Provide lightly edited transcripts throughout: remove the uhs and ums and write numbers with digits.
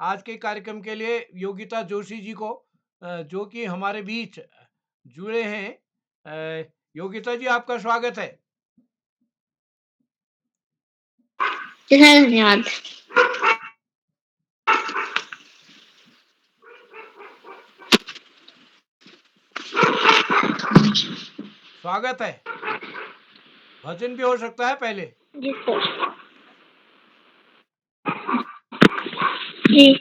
आज के कार्यक्रम के लिए योगिता जोशी जी को, जो कि हमारे बीच जुड़े हैं। योगिता जी, आपका स्वागत है। धन्यवाद। स्वागत है। भजन भी हो सकता है पहले। जी सर। जी।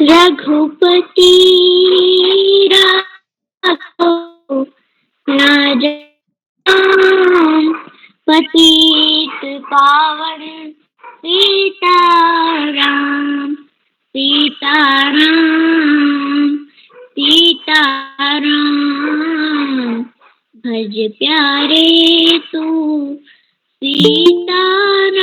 रघुपति राघव राम, पतित पावन सीताराम, सीताराम, सीताराम। भज प्यारे तू सीताराम,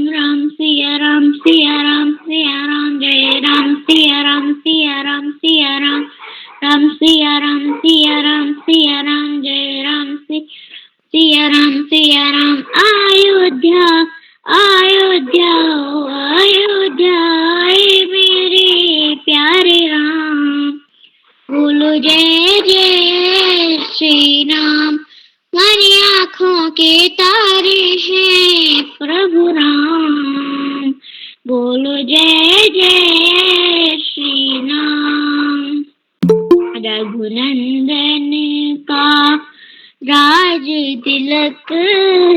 राम सिया राम, सिया राम, सिया राम, जय राम, सिया राम, सिया राम, सिया राम, राम सिया राम, सिया राम, सिया राम, जय राम, सिया राम, सिया राम। अयोध्या अयोध्या अयोध्या आए मेरे प्यारे राम, बोलो जय जय श्री राम। हमारी आँखों के तारे हैं प्रभु राम, बोलो जय जय श्री राम। रघुनंदन का राज तिलक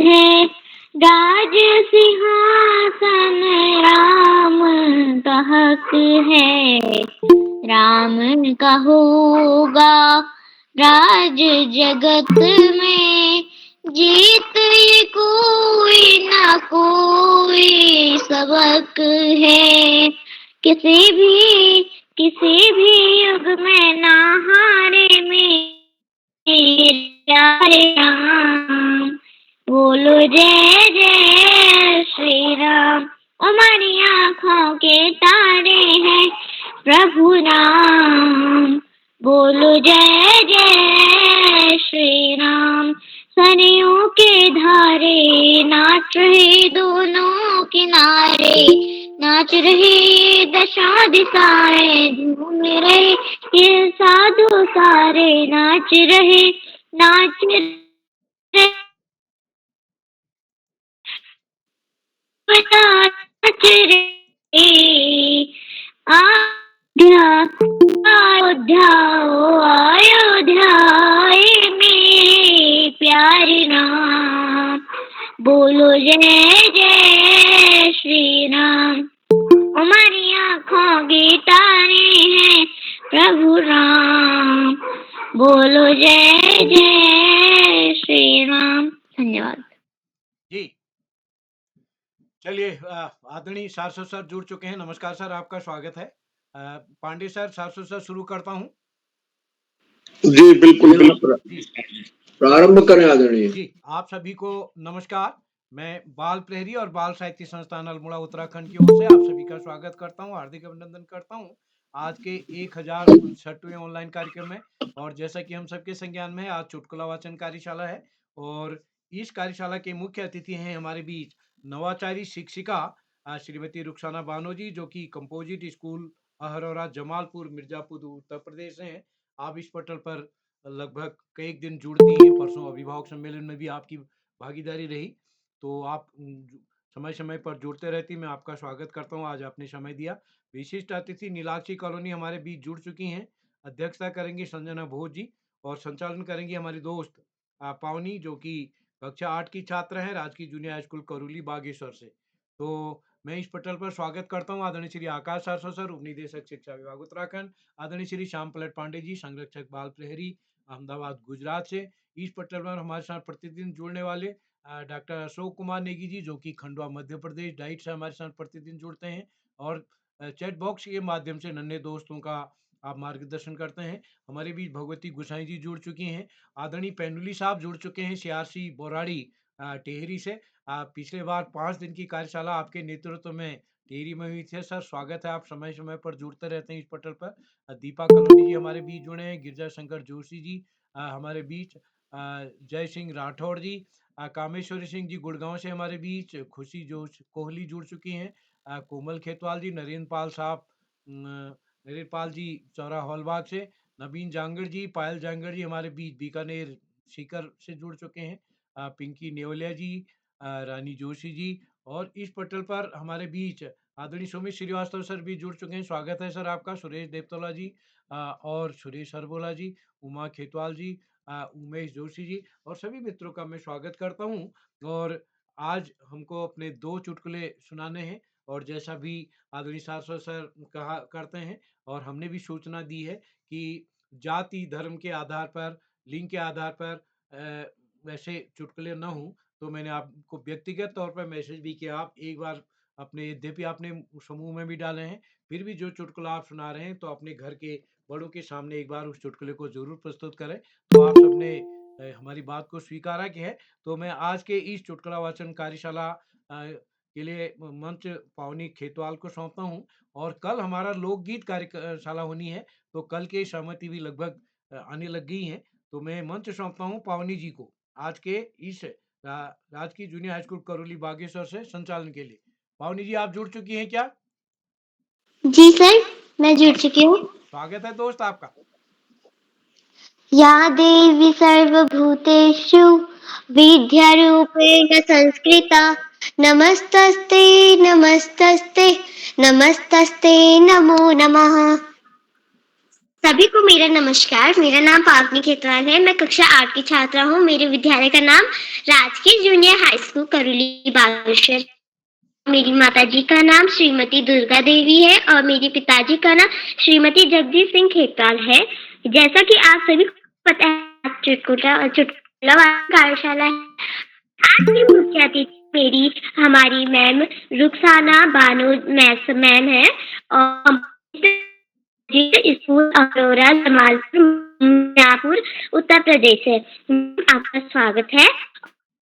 है, राज सिंहासन राम का हक है। राम का होगा राज जगत में, जीत ये कोई ना कोई सबक है। किसी भी युग में ना हारे मेरे राम, बोलो जय जय श्री राम। हमारी आँखों के तारे हैं प्रभु राम, बोलो जय जय श्री राम। सरयों के धारे नाच रहे दोनों किनारे, नाच रहे दशा दिशाएं, झूम रहे ये साधु सारे, नाच रहे नाच रहे नाच रहे। अयोध्या अयोध्या आए मेरे प्यारे राम, बोलो जय जय श्री राम। हमारी आँखों के तारे हैं प्रभु राम, बोलो जय जय श्री राम। धन्यवाद जी, चलिए, आदरणीय सारस्वत सर जुड़ चुके हैं। नमस्कार सर, आपका स्वागत है। पांडे सर, सारस्वत सर शुरू करता हूँ। जी बिल्कुल, प्रारंभ करें आदरणीय जी। आप सभी को नमस्कार। मैं बाल प्रहरी और बाल साहित्य संस्थान अल्मोड़ा उत्तराखंड की ओर से आप सभी का स्वागत करता हूं, हार्दिक अभिनंदन करता हूं आज के 1059वें ऑनलाइन कार्यक्रम में। और जैसा कि हम सबके संज्ञान में है, आज चुटकुला वाचन कार्यशाला है और इस कार्यशाला के मुख्य अतिथि हैं हमारे बीच नवाचारी शिक्षिका श्रीमती रुखसाना बानो जी, जो कि कंपोजिट स्कूल अहरौरा जमालपुर मिर्जापुर उत्तर प्रदेश से हैं। आप इस पटल पर लगभग कई दिन जुड़ती हैं। परसों अभिभावक सम्मेलन में भी आपकी भागीदारी रही, तो आप समय समय पर जुड़ते रहती। मैं आपका स्वागत करता हूं, आज आपने समय दिया। विशिष्ट अतिथि नीलाक्षी कॉलोनी हमारे बीच जुड़ चुकी हैं। अध्यक्षता करेंगी संजना भोज जी और संचालन करेंगी हमारी दोस्त पावनी, जो कि कक्षा 8 की छात्र है राजकीय जूनियर हाई स्कूल करूली बागेश्वर से। तो मैं इस पटल पर स्वागत करता हूं आदरणीय श्री आकाश सारस्वत सर, उपनिदेशक शिक्षा विभाग उत्तराखंड, आदरणीय श्री श्याम पलट पांडे जी, संरक्षक बाल प्रहरी अहमदाबाद गुजरात से। इस पटल पर हमारे साथ प्रतिदिन जुड़ने वाले डॉक्टर अशोक कुमार नेगी जी, जो कि खंडवा मध्य प्रदेश डाइट से हमारे साथ प्रतिदिन जुड़ते हैं और चैट बॉक्स के माध्यम से नन्हे दोस्तों का आप मार्गदर्शन करते हैं। हमारे बीच भगवती गुसाई जी जुड़ चुकी हैं। आदरणीय पेंडुली साहब जुड़ चुके हैं सीआरसी बोराड़ी टेहरी से। पिछले बार 5 दिन की कार्यशाला आपके नेतृत्व में टेहरी में हुई थी सर। स्वागत है, आप समय समय पर जुड़ते रहते हैं इस पटल पर। दीपा कलोनी जी हमारे बीच जुड़े हैं, गिरजा शंकर जोशी जी हमारे बीच, जय सिंह राठौड़ जी, कामेश्वरी सिंह जी गुड़गांव से हमारे बीच, खुशी जोश कोहली जुड़ चुकी हैं, कोमल खेतवाल जी, नरेंद्र पाल साहब, नरेंद्र पाल जी चौरा हॉलबाग से, नवीन जांगड़ जी, पायल जांगड़ जी हमारे बीच बीकानेर सीकर से जुड़ चुके हैं, पिंकी नेवलिया जी, रानी जोशी जी, और इस पटल पर हमारे बीच आदरणीय सुमित श्रीवास्तव सर भी जुड़ चुके हैं। स्वागत है सर आपका। सुरेश देवतोला जी, और सुरेश हरबोला जी, उमा खेतवाल जी, उमेश जोशी जी, और सभी मित्रों का मैं स्वागत करता हूँ। और आज हमको अपने 2 चुटकुले सुनाने हैं, और जैसा भी आदरणीय शाश्वत सर कहा करते हैं, और हमने भी सूचना दी है कि जाति, धर्म के आधार पर, लिंग के आधार पर वैसे चुटकुले ना हों, तो मैंने आपको व्यक्तिगत तौर पर मैसेज भी किया। आप एक बार अपने, यद्यपि आपने समूह में भी डाले हैं, फिर भी जो चुटकुला आप सुना रहे हैं, तो अपने घर के बड़ों के सामने एक बार उस चुटकुले को ज़रूर प्रस्तुत करें। तो आप सबने हमारी बात को स्वीकारा कि है। तो मैं आज के इस चुटकुला वाचन कार्यशाला के लिए मंच पावनी खेतवाल को सौंपता हूँ, और कल हमारा लोकगीत कार्यशाला होनी है, तो कल की सहमति भी लगभग आने लग गई हैं। तो मैं मंच सौंपता हूँ पावनी जी को आज के इस राजकीय junior high school Karauli Bageshwar से संचालन के लिए। पावनी जी, आप जुड़ चुकी हैं क्या? जी सर, मैं जुड़ चुकी हूँ। स्वागत है दोस्त आपका। या देवी सर्वभूतेषु विद्यारूपेण संस्कृता, नमस्तस्ते नमस्तस्ते नमस्तस्ते नमो नमः। सभी को मेरा नमस्कार। मेरा नाम पावनी खेतवाल है। मैं कक्षा 8 की छात्रा हूँ। मेरे विद्यालय का नाम राजकीय junior high school Karauli Bageshwar. मेरी माताजी का नाम श्रीमती दुर्गा देवी है और मेरे पिताजी का नाम श्रीमती जगदीश सिंह खेतवाल है। जैसा कि आप सभी को पता है, चुटकुला कार्यशाला है। आज की मुख्य अतिथि मेरी हमारी मैम रुखसाना बानो मैम है, और स्कूल अरोरा जमालपुर मिर्जापुर उत्तर प्रदेश है। आपका स्वागत है।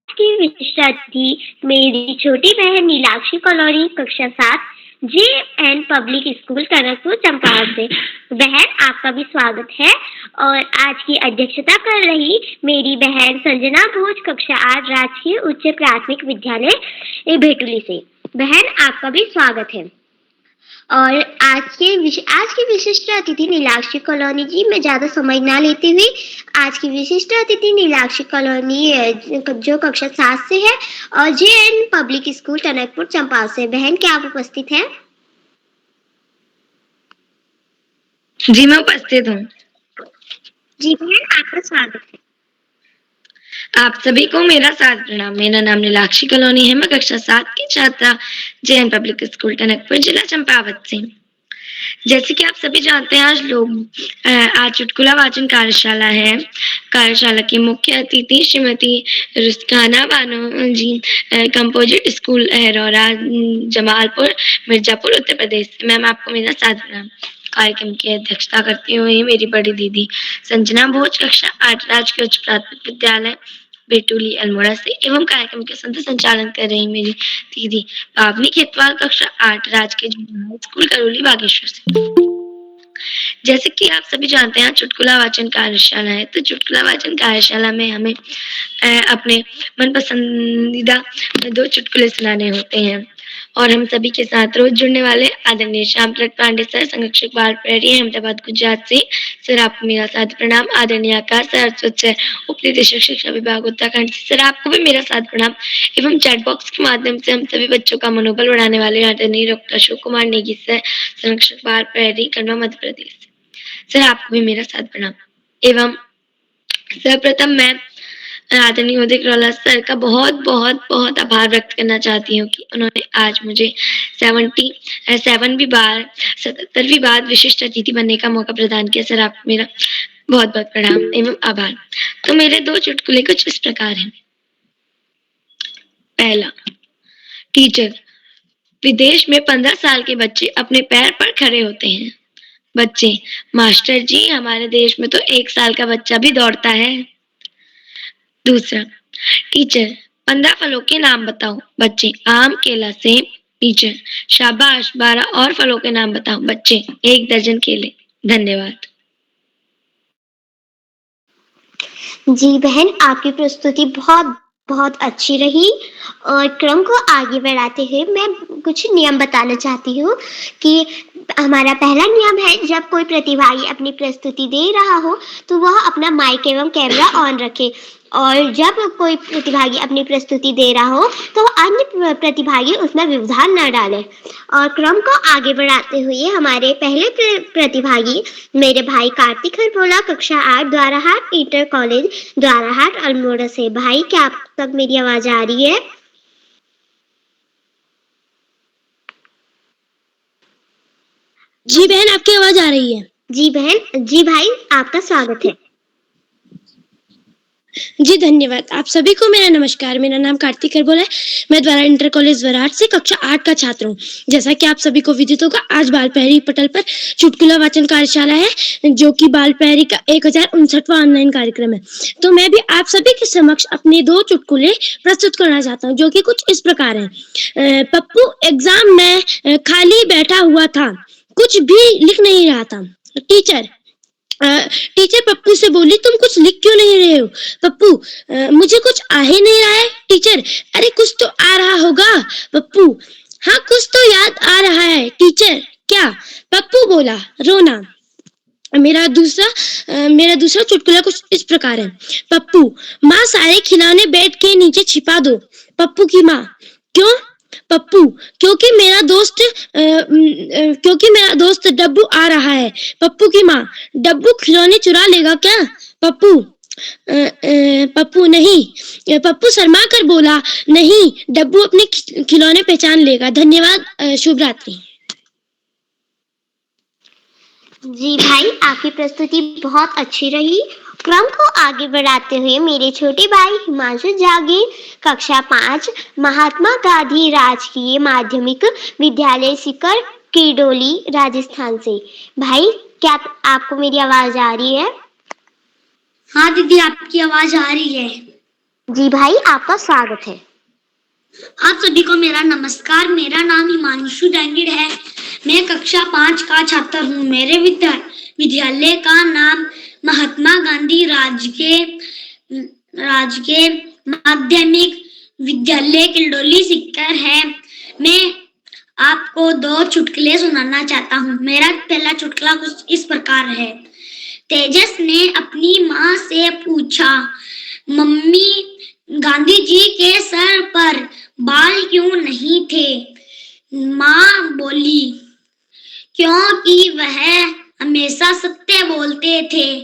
की विशिष्ट अतिथि मेरी छोटी बहन नीलाक्षी कॉलोनी कक्षा 7 JN public school Tanakpur Champawat से। बहन, आपका भी स्वागत है। और आज की अध्यक्षता कर रही मेरी बहन संजना भोज कक्षा 8 राजकीय उच्च प्राथमिक विद्यालय भेटुली से। बहन, आपका भी स्वागत है। और आज की विशिष्ट अतिथि नीलाक्षी कॉलोनी जी। मैं ज्यादा समय ना लेते हुए आज की विशिष्ट अतिथि नीलाक्षी कॉलोनी जो कक्षा 7 से है और JN public school Tanakpur Champawat से। बहन, क्या आप उपस्थित हैं? जी, मैं उपस्थित हूँ। जी बहन, आपका स्वागत है। आप सभी को मेरा सादर प्रणाम। मेरा नाम नीलाक्षी कॉलोनी है। मैं कक्षा 7 की छात्रा JN पब्लिक स्कूल टनकपुर जिला चंपावत से। जैसे कि आप सभी जानते हैं, आज चुटकुला वाचन कार्यशाला है। कार्यशाला की मुख्य अतिथि श्रीमती रुस्काना बानो जी, कंपोजिट स्कूल अहरौरा जमालपुर मिर्जापुर उत्तर प्रदेश। मैम, आपको मेरा सादर प्रणाम। कार्यक्रम की अध्यक्षता करती हुई मेरी बड़ी दीदी संजना भोज कक्षा 8 राजकीय उच्च प्राथमिक विद्यालय बेटुली अल्मोड़ा से, एवं कार्यक्रम के संचालन कर रही मेरी दीदी पावनी खेतवाल कक्षा 8 राजकीय junior high school Karauli Bageshwar से। जैसे कि आप सभी जानते हैं, चुटकुला वाचन कार्यशाला है। तो चुटकुला वाचन कार्यशाला में हमें अपने मन पसंदीदा 2 चुटकुले सुनाने होते हैं, और हम सभी के साथ रोज जुड़ने वाले आदरणीय श्याम प्रसाद पांडे सर, संरक्षक बाल प्रहरी अहमदाबाद गुजरात से। सर, आपको मेरा सादर प्रणाम। आदरणीय आकाश सरस्वत सर, उप निदेशक शिक्षा विभाग उत्तराखंड से। सर, आपको भी मेरा सादर प्रणाम। एवं चैट बॉक्स के माध्यम से हम सभी बच्चों का मनोबल बढ़ाने वाले आदरणीय डॉक्टर अशोक कुमार नेगी सर, संरक्षक बाल प्रहरी खंडवा मध्य प्रदेश। सर, आपको भी मेरा सादर प्रणाम। एवं सर्वप्रथम मैं आदरणीय उदित रौला सर का बहुत बहुत बहुत आभार व्यक्त करना चाहती हूँ कि उन्होंने आज मुझे 77वीं बार विशिष्ट अतिथि बनने का मौका प्रदान किया। सर, आपको मेरा बहुत बहुत प्रणाम एवं आभार। तो मेरे 2 चुटकुले कुछ इस प्रकार हैं। पहला, टीचर। विदेश में 15 साल के बच्चे अपने पैर पर खड़े होते हैं। बच्चे, मास्टर जी, हमारे देश में तो 1 साल का बच्चा भी दौड़ता है। दूसरा, टीचर, 15 फलों के नाम बताओ। बच्चे, आम, केला, सेब। टीचर, शाबाश, 12 और फलों के नाम बताओ। बच्चे, 1 दर्जन केले। धन्यवाद। जी बहन, आपकी प्रस्तुति बहुत बहुत अच्छी रही और क्रम को आगे बढ़ाते हुए मैं कुछ नियम बताना चाहती हूँ कि हमारा पहला नियम है, जब कोई प्रतिभागी अपनी प्रस्तुति दे रहा हो तो वह अपना माइक एवं कैमरा ऑन रखे और जब कोई प्रतिभागी अपनी प्रस्तुति दे रहा हो तो अन्य प्रतिभागी उसमें व्यवधान न डालें। और क्रम को आगे बढ़ाते हुए हमारे पहले प्रतिभागी मेरे भाई कार्तिक हरबोला, कक्षा 8, द्वाराहाट इंटर कॉलेज, द्वाराहाट अल्मोड़ा से। भाई, क्या आप तक मेरी आवाज आ रही है? जी बहन, आपकी आवाज आ रही है। जी बहन, जी भाई, आपका स्वागत है। जी धन्यवाद। आप सभी को मेरा नमस्कार। मेरा नाम कार्तिक हरबोला है। मैं द्वारा इंटर कॉलेज द्वाराहाट से कक्षा 8 का छात्र हूँ। जैसा कि आप सभी को विदित होगा, आज बाल प्रहरी पटल पर चुटकुला वाचन कार्यशाला है, जो कि बाल प्रहरी का 1059वां ऑनलाइन कार्यक्रम है। तो मैं भी आप सभी के समक्ष अपने 2 चुटकुले प्रस्तुत करना चाहता हूँ, जो कि कुछ इस प्रकार हैं। पप्पू एग्जाम में खाली बैठा हुआ था, कुछ भी लिख नहीं रहा था। टीचर पप्पू से बोली, तुम कुछ लिख क्यों नहीं रहे हो? पप्पू, मुझे कुछ आ ही नहीं रहा है। टीचर, अरे कुछ तो आ रहा होगा। पप्पू, हाँ कुछ तो याद आ रहा है। टीचर, क्या? पप्पू बोला, रोना। मेरा दूसरा चुटकुला कुछ इस प्रकार है। पप्पू, माँ सारे खिलौने बेड के नीचे छिपा दो। पप्पू की माँ, क्यों? पप्पू, क्योंकि मेरा दोस्त डब्बू आ रहा है। पप्पू की माँ, डब्बू खिलौने चुरा लेगा क्या? पप्पू नहीं। पप्पू शर्मा कर बोला, नहीं, डब्बू अपने खिलौने पहचान लेगा। धन्यवाद। शुभ रात्रि। जी भाई, आपकी प्रस्तुति बहुत अच्छी रही। क्रम को आगे बढ़ाते हुए मेरे छोटे भाई हिमांशु जागीर, कक्षा 5, महात्मा गांधी राजकीय माध्यमिक विद्यालय सीकर, किरडोली, राजस्थान से। भाई, क्या आपको मेरी आवाज आ रही है? हाँ दीदी, आपकी आवाज आ रही है। जी भाई, आपका स्वागत है। आप सभी को मेरा नमस्कार। मेरा नाम हिमांशु जांगीर है। मैं कक्षा 5 का छात्र हूँ। मेरे विद्यालय का नाम महात्मा गांधी राजकीय माध्यमिक विद्यालय किरडोली सीकर है। मैं आपको 2 चुटकुले सुनाना चाहता हूँ। मेरा पहला चुटकुला कुछ इस प्रकार है। तेजस ने अपनी माँ से पूछा, मम्मी, गांधी जी के सर पर बाल क्यों नहीं थे? माँ बोली, क्योंकि वह हमेशा सत्य बोलते थे।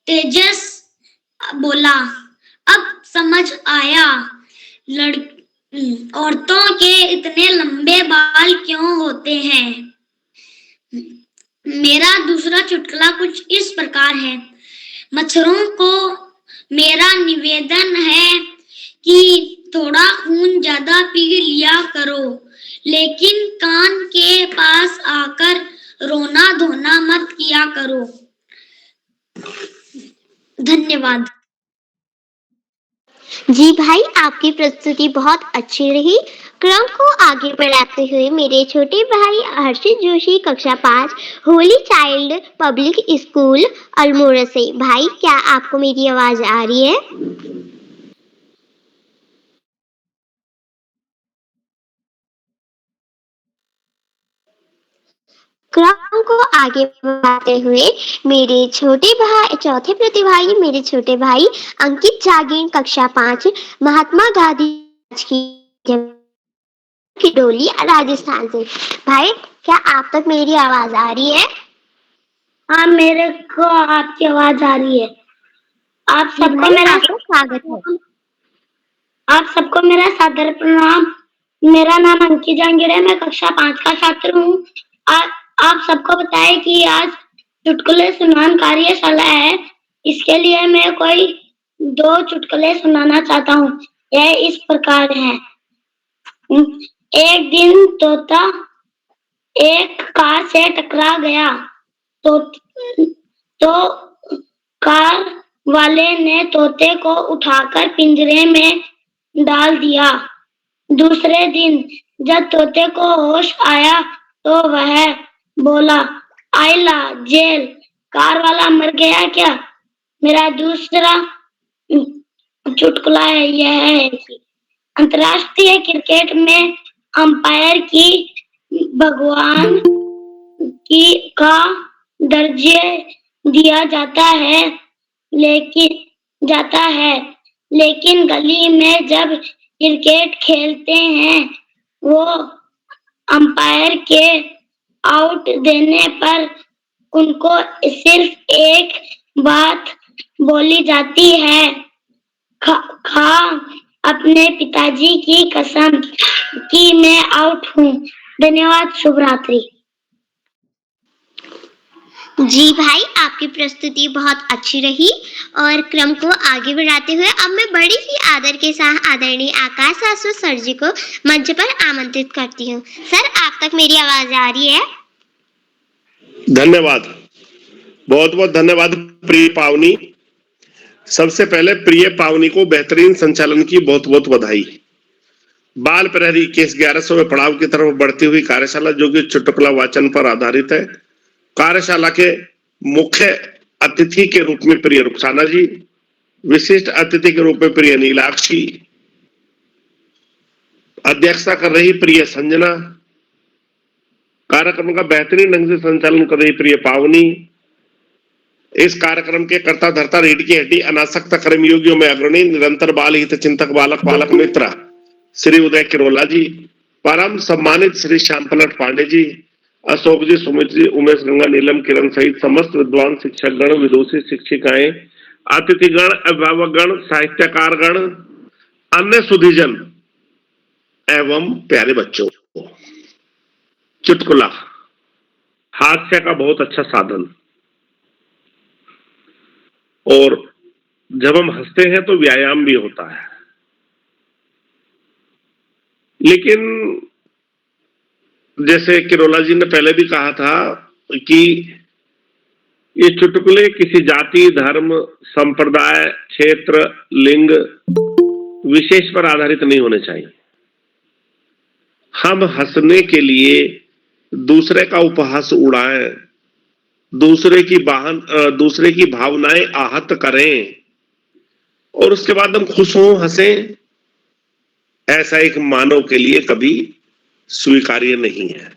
तेजस बोला, अब समझ आया, औरतों के इतने लंबे बाल क्यों होते हैं। मेरा दूसरा चुटकुला कुछ इस प्रकार है। मच्छरों को मेरा निवेदन है कि थोड़ा खून ज्यादा पी लिया करो, लेकिन कान के पास आकर रोना धोना मत किया करो। धन्यवाद। जी भाई, आपकी प्रस्तुति बहुत अच्छी रही। क्रम को आगे बढ़ाते हुए मेरे छोटे भाई हर्षित जोशी, कक्षा 5, Holi child public school, Almora से। भाई, क्या आपको मेरी आवाज आ रही है? क्रम को आगे बढ़ाते हुए मेरे चौथे प्रतिभागी मेरे छोटे भाई अंकित जागीर, कक्षा 5, महात्मा गांधी की किरडोली, राजस्थान से। भाई, क्या आप तक मेरी आवाज आ रही है? हाँ, मेरे को आपकी आवाज आ रही है। आप सबको मेरा स्वागत है। आप सबको मेरा सादर प्रणाम। मेरा नाम अंकित जांगीर है। मैं कक्षा 5 का छात्र हूँ। आप सबको बताएं कि आज चुटकुले सुनान कार्यशाला है। इसके लिए मैं कोई 2 चुटकुले सुनाना चाहता हूँ। यह इस प्रकार है। एक दिन तोता एक कार से टकरा गया तो कार वाले ने तोते को उठाकर पिंजरे में डाल दिया। दूसरे दिन जब तोते को होश आया तो वह बोला, आइला जेल, कार वाला मर गया क्या? मेरा दूसरा चुटकुला यह है कि अंतर्राष्ट्रीय क्रिकेट में अंपायर की भगवान की का दर्जे दिया जाता है लेकिन गली में जब क्रिकेट खेलते हैं वो अंपायर के आउट देने पर उनको सिर्फ एक बात बोली जाती है, खा अपने पिताजी की कसम कि मैं आउट हूँ। धन्यवाद, शुभ रात्रि। जी भाई, आपकी प्रस्तुति बहुत अच्छी रही और क्रम को आगे बढ़ाते हुए अब मैं बड़ी ही आदर के साथ आदरणीय आकाश सासु सर जी को मंच पर आमंत्रित करती हूँ। सर, आप तक मेरी आवाज आ रही है? धन्यवाद, बहुत बहुत धन्यवाद प्रिय पावनी। सबसे पहले प्रिय पावनी को बेहतरीन संचालन की बहुत बहुत बधाई। बाल प्रहरी के इस 1100वें पड़ाव की तरफ बढ़ती हुई कार्यशाला जो कि चुटकुला वाचन पर आधारित है, कार्यशाला के मुख्य अतिथि के रूप में प्रिय रुखसाना जी, विशिष्ट अतिथि के रूप में प्रिय नीलाक्षी, अध्यक्षता कर रही प्रिय संजना, कार्यक्रम का बेहतरीन ढंग से संचालन कर रही प्रिय पावनी, इस कार्यक्रम के कर्ता धर्ता रीढ़ की हड्डी अनासक्त कर्मयोगियों में अग्रणी निरंतर बाल हित चिंतक बालक पालक मित्र श्री उदय किरोला जी, परम सम्मानित श्री श्यामपलट पांडे जी, अशोक जी, सुमित जी, उमेश गंगा, नीलम, किरण सहित समस्त विद्वान शिक्षक गण, विदुषी शिक्षिकाएं, अतिथिगण, अभिभावकगण, साहित्यकारगण, अन्य सुधीजन एवं प्यारे बच्चों। चुटकुला हास्य का बहुत अच्छा साधन, और जब हम हंसते हैं तो व्यायाम भी होता है। लेकिन जैसे किरोला जी ने पहले भी कहा था कि ये चुटकुले किसी जाति, धर्म, संप्रदाय, क्षेत्र, लिंग विशेष पर आधारित नहीं होने चाहिए। हम हंसने के लिए दूसरे का उपहास उड़ाएं, दूसरे की भावनाएं आहत करें और उसके बाद हम खुश हों, हंसें, ऐसा एक मानव के लिए कभी स्वीकार्य नहीं है।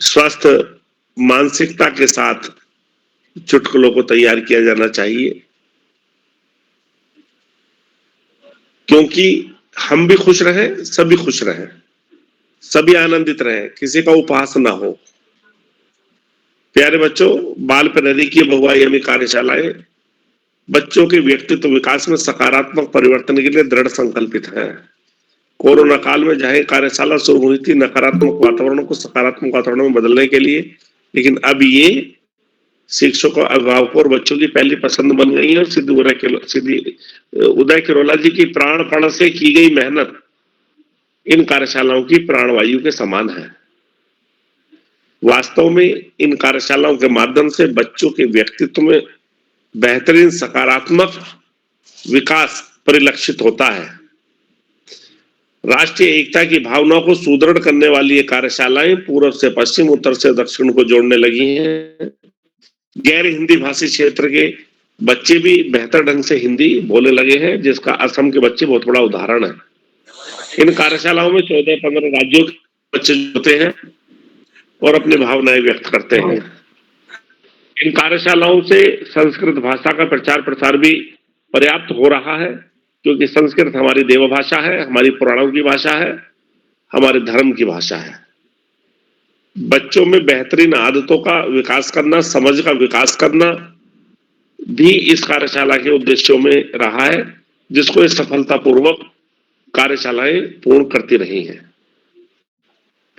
स्वस्थ मानसिकता के साथ चुटकुलों को तैयार किया जाना चाहिए, क्योंकि हम भी खुश रहें, सभी खुश रहें, सभी आनंदित रहें, किसी का उपहास ना हो। प्यारे बच्चों, बाल प्रहरी की बहुआयामी कार्यशालाएं बच्चों के व्यक्तित्व विकास में सकारात्मक परिवर्तन के लिए दृढ़ संकल्पित है। कोरोना काल में जहां कार्यशाला शुरू हुई थी नकारात्मक वातावरण को सकारात्मक वातावरण में बदलने के लिए, लेकिन अब ये शिक्षकों, अभिभावकों और बच्चों की पहली पसंद बन गई है। और सीधी उदय किरोला जी की प्राणपण से की गई मेहनत इन कार्यशालाओं की प्राणवायु के समान है। वास्तव में इन कार्यशालाओं के माध्यम से बच्चों के व्यक्तित्व में बेहतरीन सकारात्मक विकास परिलक्षित होता है। राष्ट्रीय एकता की भावना को सुदृढ़ करने वाली ये कार्यशालाएं पूर्व से पश्चिम, उत्तर से दक्षिण को जोड़ने लगी हैं। गैर हिंदी भाषी क्षेत्र के बच्चे भी बेहतर ढंग से हिंदी बोलने लगे हैं, जिसका असम के बच्चे बहुत बड़ा उदाहरण है। इन कार्यशालाओं में 14-15 राज्यों के बच्चे होते हैं और अपनी भावनाएं व्यक्त करते हैं। इन कार्यशालाओं से संस्कृत भाषा का प्रचार प्रसार भी पर्याप्त हो रहा है, क्योंकि संस्कृत हमारी देवभाषा है, हमारी पुराणों की भाषा है, हमारे धर्म की भाषा है। बच्चों में बेहतरीन आदतों का विकास करना, समझ का विकास करना भी इस कार्यशाला के उद्देश्यों में रहा है, जिसको ये सफलतापूर्वक कार्यशालाएं पूर्ण करती रही हैं।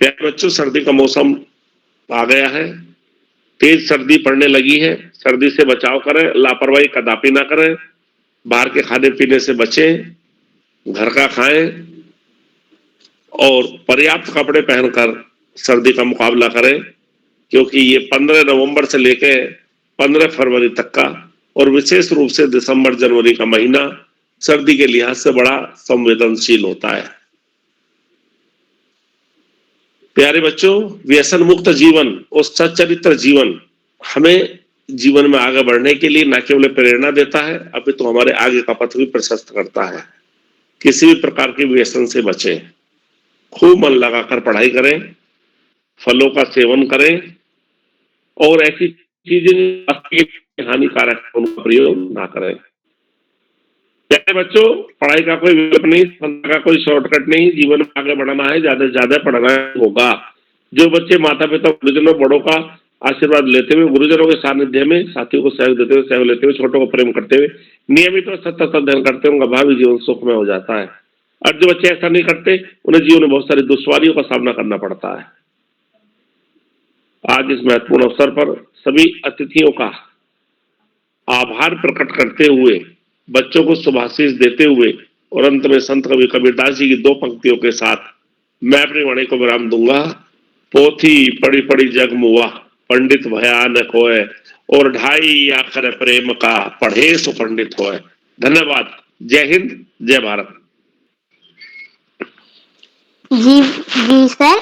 प्यारे बच्चों, सर्दी का मौसम आ गया है, तेज सर्दी पड़ने लगी है। सर्दी से बचाव करें, लापरवाही कदापि ना करें, बाहर के खाने पीने से बचें, घर का खाएं और पर्याप्त कपड़े पहनकर सर्दी का मुकाबला करें, क्योंकि ये 15 नवंबर से लेकर 15 फरवरी तक का और विशेष रूप से दिसंबर जनवरी का महीना सर्दी के लिहाज से बड़ा संवेदनशील होता है। प्यारे बच्चों, व्यसन मुक्त जीवन और सच्चरित्र जीवन हमें जीवन में आगे बढ़ने के लिए न केवल प्रेरणा देता है, अभी तो हमारे आगे का पथ भी प्रशस्त करता है। किसी भी प्रकार के व्यसन से बचें, खूब मन लगाकर पढ़ाई करें, फलों का सेवन करें और ऐसी चीजें हानिकारक उनका प्रयोग ना करें। प्यारे बच्चों, पढ़ाई का कोई विकल्प नहीं, सफलता का कोई शॉर्टकट नहीं। जीवन में आगे बढ़ना है, ज्यादा से ज्यादा पढ़ना होगा। जो बच्चे माता पिता गुरुजनों बड़ों का आशीर्वाद लेते हुए, गुरुजनों के सानिध्य में साथियों को सहयोग देते हुए, सहयोग लेते हुए, छोटों को प्रेम करते हुए, नियमित और सतत अध्ययन करते हुए उनका भावी जीवन सुखमय हो जाता है। और जो बच्चे ऐसा नहीं करते, उन्हें जीवन में बहुत सारी दुश्वारियों का सामना करना पड़ता है। आज इस महत्वपूर्ण अवसर पर सभी अतिथियों का आभार प्रकट करते हुए, बच्चों को शुभाशीष देते हुए और अंत में संत कवि कबीरदास जी की 2 पंक्तियों के साथ मैं अपनी वाणी को विराम दूंगा। पोथी पढ़ी पढ़ी जग मुआ, पंडित भया न कोय, और ढाई आखर प्रेम का, पढ़े सो पंडित होय। धन्यवाद। जय हिंद, जय भारत। जी सर,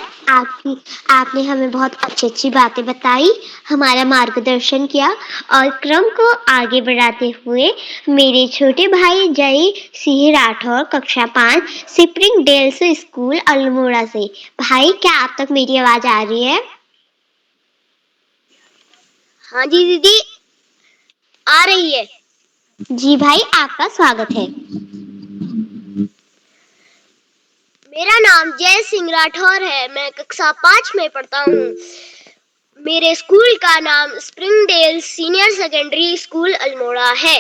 आपने हमें बहुत अच्छी बातें बताई, हमारा मार्गदर्शन किया और क्रम को आगे बढ़ाते हुए मेरे छोटे भाई जय सिंह राठौर कक्षा 5 स्प्रिंग डेल्स स्कूल अल्मोड़ा से। भाई, क्या आप तक मेरी आवाज आ रही है? हाँ जी दीदी, आ रही है। जी भाई, आपका स्वागत है। मेरा नाम जय सिंह राठौर है, मैं कक्षा 5 में पढ़ता हूँ। मेरे स्कूल का नाम Springdale senior secondary school Almora है।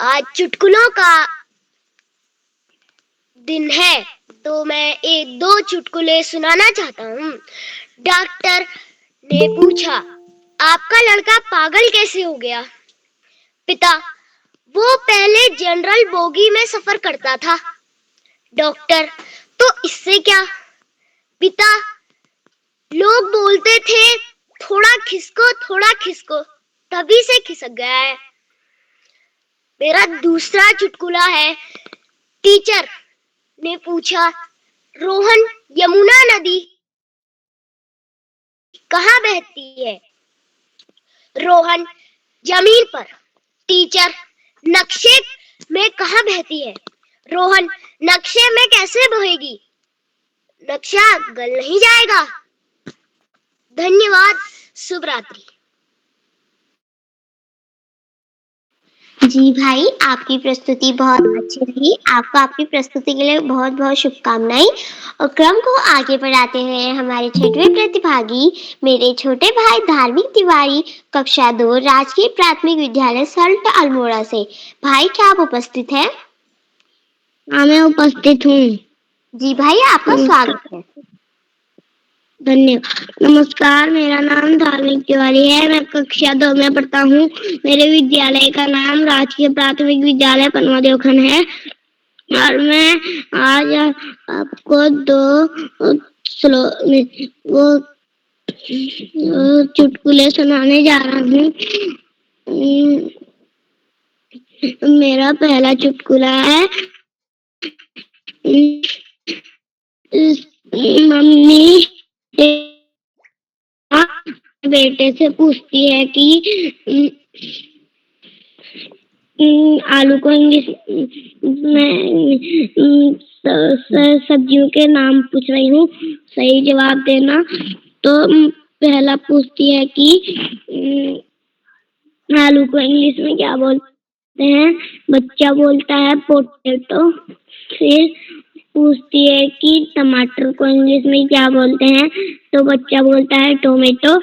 आज चुटकुलों का दिन है, तो मैं 1-2 चुटकुले सुनाना चाहता हूँ। डॉक्टर ने पूछा, आपका लड़का पागल कैसे हो गया? पिता, वो पहले जनरल बोगी में सफर करता था। डॉक्टर, तो इससे क्या? पिता, लोग बोलते थे थोड़ा खिसको, तभी से खिसक गया है। मेरा दूसरा चुटकुला है। टीचर ने पूछा, रोहन, यमुना नदी कहाँ बहती है? रोहन, जमीन पर। टीचर, नक्शे में कहाँ बहती है? रोहन, नक्शे में कैसे बहेगी? नक्शा गल नहीं जाएगा। धन्यवाद। शुभ रात्रि। जी भाई, आपकी प्रस्तुति बहुत अच्छी रही। आपको आपकी प्रस्तुति के लिए बहुत बहुत शुभकामनाएं। और क्रम को आगे बढ़ाते हुए हमारे 6वें प्रतिभागी मेरे छोटे भाई धार्मिक तिवारी कक्षा 2 राजकीय प्राथमिक विद्यालय सल्ट अल्मोड़ा से। भाई, क्या आप उपस्थित हैं? हाँ, मैं उपस्थित हूँ। जी भाई, आपका स्वागत है। धन्यवाद। नमस्कार, मेरा नाम धार्मिक तिवारी है, मैं कक्षा 2 में पढ़ता हूँ। मेरे विद्यालय का नाम राजकीय प्राथमिक विद्यालय पनवा देवखन है और मैं आज आपको 2 चुटकुले सुनाने जा रहा हूँ। मेरा पहला चुटकुला है, मम्मी बेटे से पूछती है कि आलू को इंग्लिश में सब्जियों के नाम पूछ रही हूँ, सही जवाब देना। तो पहला पूछती है कि आलू को इंग्लिश में क्या बोलते हैं? बच्चा बोलता है पोटैटो। फिर पूछती है कि टमाटर को इंग्लिश में क्या बोलते हैं? तो बच्चा बोलता है टोमेटो।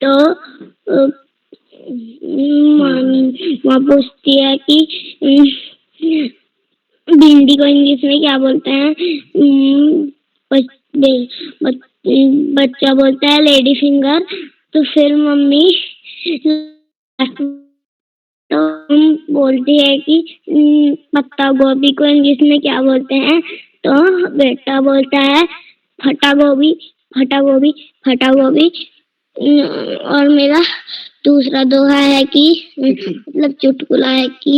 तो माँ पूछती है कि भिंडी को इंग्लिश में क्या बोलते हैं? बच्चा बोलता है लेडी फिंगर। तो फिर मम्मी तो बोलती है कि पत्ता गोभी को इंग्लिश में क्या बोलते हैं? तो बेटा बोलता है फटा गोभी। और मेरा दूसरा दोहा है कि मतलब चुटकुला है कि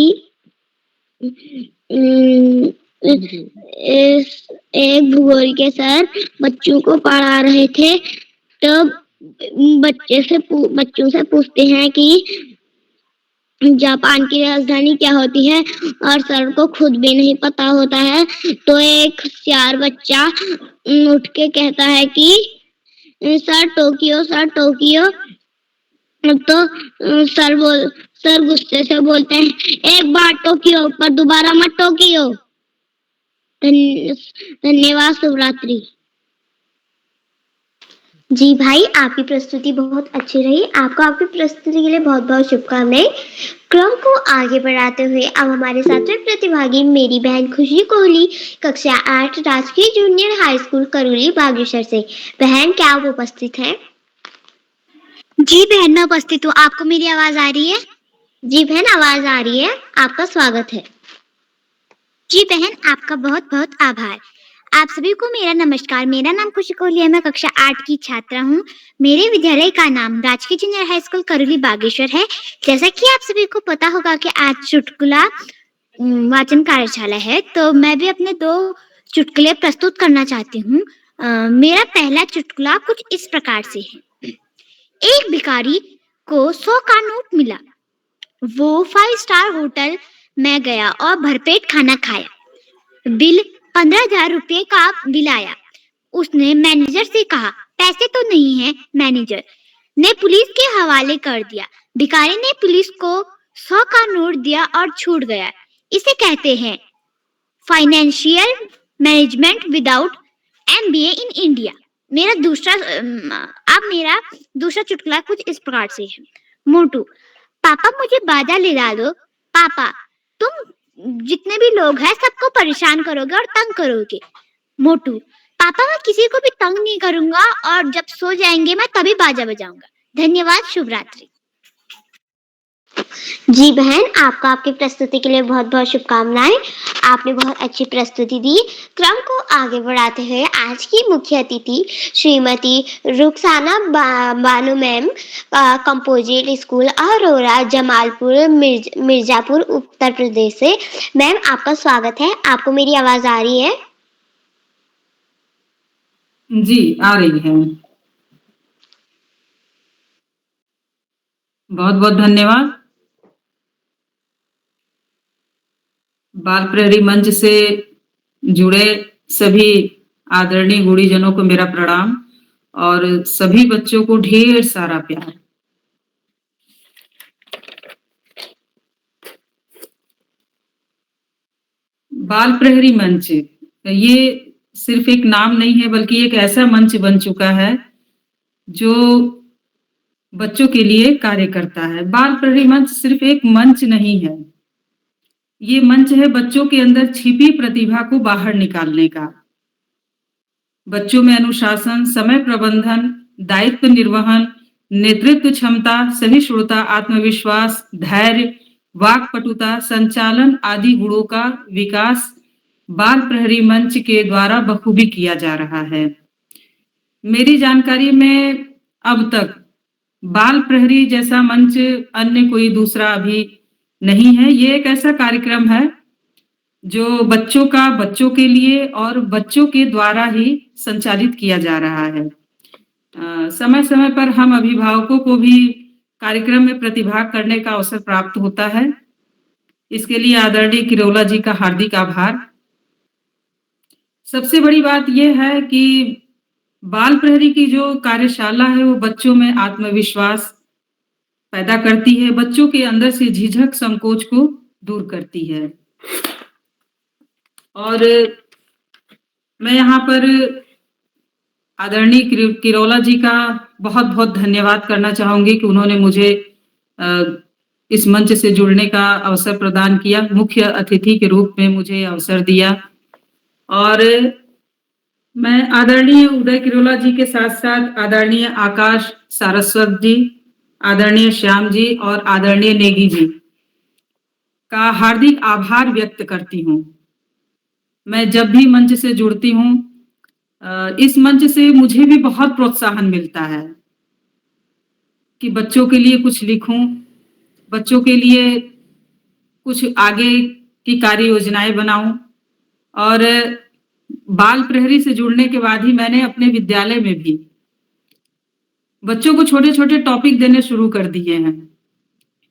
एक भूगोल के सर बच्चों को पढ़ा रहे थे। तो बच्चों से पूछते हैं कि जापान की राजधानी क्या होती है, और सर को खुद भी नहीं पता होता है। तो एक होशियार बच्चा उठ के कहता है कि सर टोक्यो। तो सर गुस्से से बोलते हैं, एक बार टोक्यो पर दोबारा मत टोक्यो। धन्यवाद। शुभरात्रि। जी भाई, आपकी प्रस्तुति बहुत अच्छी रही। आपको आपकी प्रस्तुति के लिए बहुत बहुत शुभकामनाएं। क्रम को आगे बढ़ाते हुए अब हमारे साथ में प्रतिभागी मेरी बहन खुशी कोहली, कक्षा 8 राजकीय जूनियर हाई स्कूल करूली बागेश्वर से। बहन, क्या आप उपस्थित हैं? जी बहन, मैं उपस्थित हूँ। आपको मेरी आवाज आ रही है? जी बहन, आवाज आ रही है। आपका स्वागत है। जी बहन, आपका बहुत बहुत आभार। आप सभी को मेरा नमस्कार। मेरा नाम खुशी कोहली है। मैं कक्षा 8 की छात्रा हूँ। मेरे विद्यालय का नाम राजकीय जूनियर हाई स्कूल करूली बागेश्वर है। जैसा कि आप सभी को पता होगा कि आज चुटकुला वाचन कार्यशाला है, तो मैं भी अपने 2 चुटकुले प्रस्तुत करना चाहती हूँ। मेरा पहला चुटकुला कुछ इस प्रकार से है। एक भिखारी को 100 का नोट मिला। वो 5 स्टार होटल में गया और भरपेट खाना खाया। बिल 15,000 रुपये का बिल आया। उसने मैनेजर से कहा, पैसे तो नहीं है। मैनेजर ने पुलिस के हवाले कर दिया। भिखारी ने पुलिस को 100 का नोट दिया और छूट गया। इसे कहते हैं financial management without MBA in India. मेरा दूसरा चुटकुला कुछ इस प्रकार से है। मोटू, पापा मुझे बाजार ले डालो। पापा, तुम जितने भी लोग हैं सबको परेशान करोगे और तंग करोगे। मोटू, पापा मैं किसी को भी तंग नहीं करूंगा, और जब सो जाएंगे मैं तभी बाजा बजाऊंगा। धन्यवाद। शुभ रात्रि। जी बहन, आपको आपकी प्रस्तुति के लिए बहुत बहुत शुभकामनाएं। आपने बहुत अच्छी प्रस्तुति दी। क्रम को आगे बढ़ाते हुए आज की मुख्य अतिथि Shrimati Rukhsana Bano ma'am, composite school Arora, Jamalpur, Mirzapur, Uttar Pradesh से। मैम, आपका स्वागत है। आपको मेरी आवाज आ रही है? जी, आ रही है। बहुत बहुत धन्यवाद। बाल प्रहरी मंच से जुड़े सभी आदरणीय गुणीजनों को मेरा प्रणाम, और सभी बच्चों को ढेर सारा प्यार। बाल प्रहरी मंच ये सिर्फ एक नाम नहीं है, बल्कि एक ऐसा मंच बन चुका है जो बच्चों के लिए कार्य करता है। बाल प्रहरी मंच सिर्फ एक मंच नहीं है, ये मंच है बच्चों के अंदर छिपी प्रतिभा को बाहर निकालने का। बच्चों में अनुशासन, समय प्रबंधन, दायित्व निर्वहन, नेतृत्व क्षमता, सहिष्णुता, आत्मविश्वास, धैर्य, वाक्पटुता, संचालन आदि गुणों का विकास बाल प्रहरी मंच के द्वारा बखूबी किया जा रहा है। मेरी जानकारी में अब तक बाल प्रहरी जैसा मंच अन्य कोई दूसरा अभी नहीं है। ये एक ऐसा कार्यक्रम है जो बच्चों के लिए और बच्चों के द्वारा ही संचालित किया जा रहा है। समय समय पर हम अभिभावकों को भी कार्यक्रम में प्रतिभाग करने का अवसर प्राप्त होता है। इसके लिए आदरणीय किरोला जी का हार्दिक आभार। सबसे बड़ी बात यह है कि बाल प्रहरी की जो कार्यशाला है वो बच्चों में आत्मविश्वास पैदा करती है, बच्चों के अंदर से झिझक संकोच को दूर करती है। और मैं यहाँ पर आदरणीय किरोला जी का बहुत बहुत धन्यवाद करना चाहूंगी कि उन्होंने मुझे इस मंच से जुड़ने का अवसर प्रदान किया, मुख्य अतिथि के रूप में मुझे अवसर दिया। और मैं आदरणीय उदय किरोला जी के साथ साथ आदरणीय आकाश सारस्वत जी, आदरणीय श्याम जी और आदरणीय नेगी जी का हार्दिक आभार व्यक्त करती हूँ। मैं जब भी मंच से जुड़ती हूँ, इस मंच से मुझे भी बहुत प्रोत्साहन मिलता है कि बच्चों के लिए कुछ लिखूं, बच्चों के लिए कुछ आगे की कार्य योजनाएं बनाऊं। और बाल प्रहरी से जुड़ने के बाद ही मैंने अपने विद्यालय में भी बच्चों को छोटे-छोटे टॉपिक देने शुरू कर दिए हैं।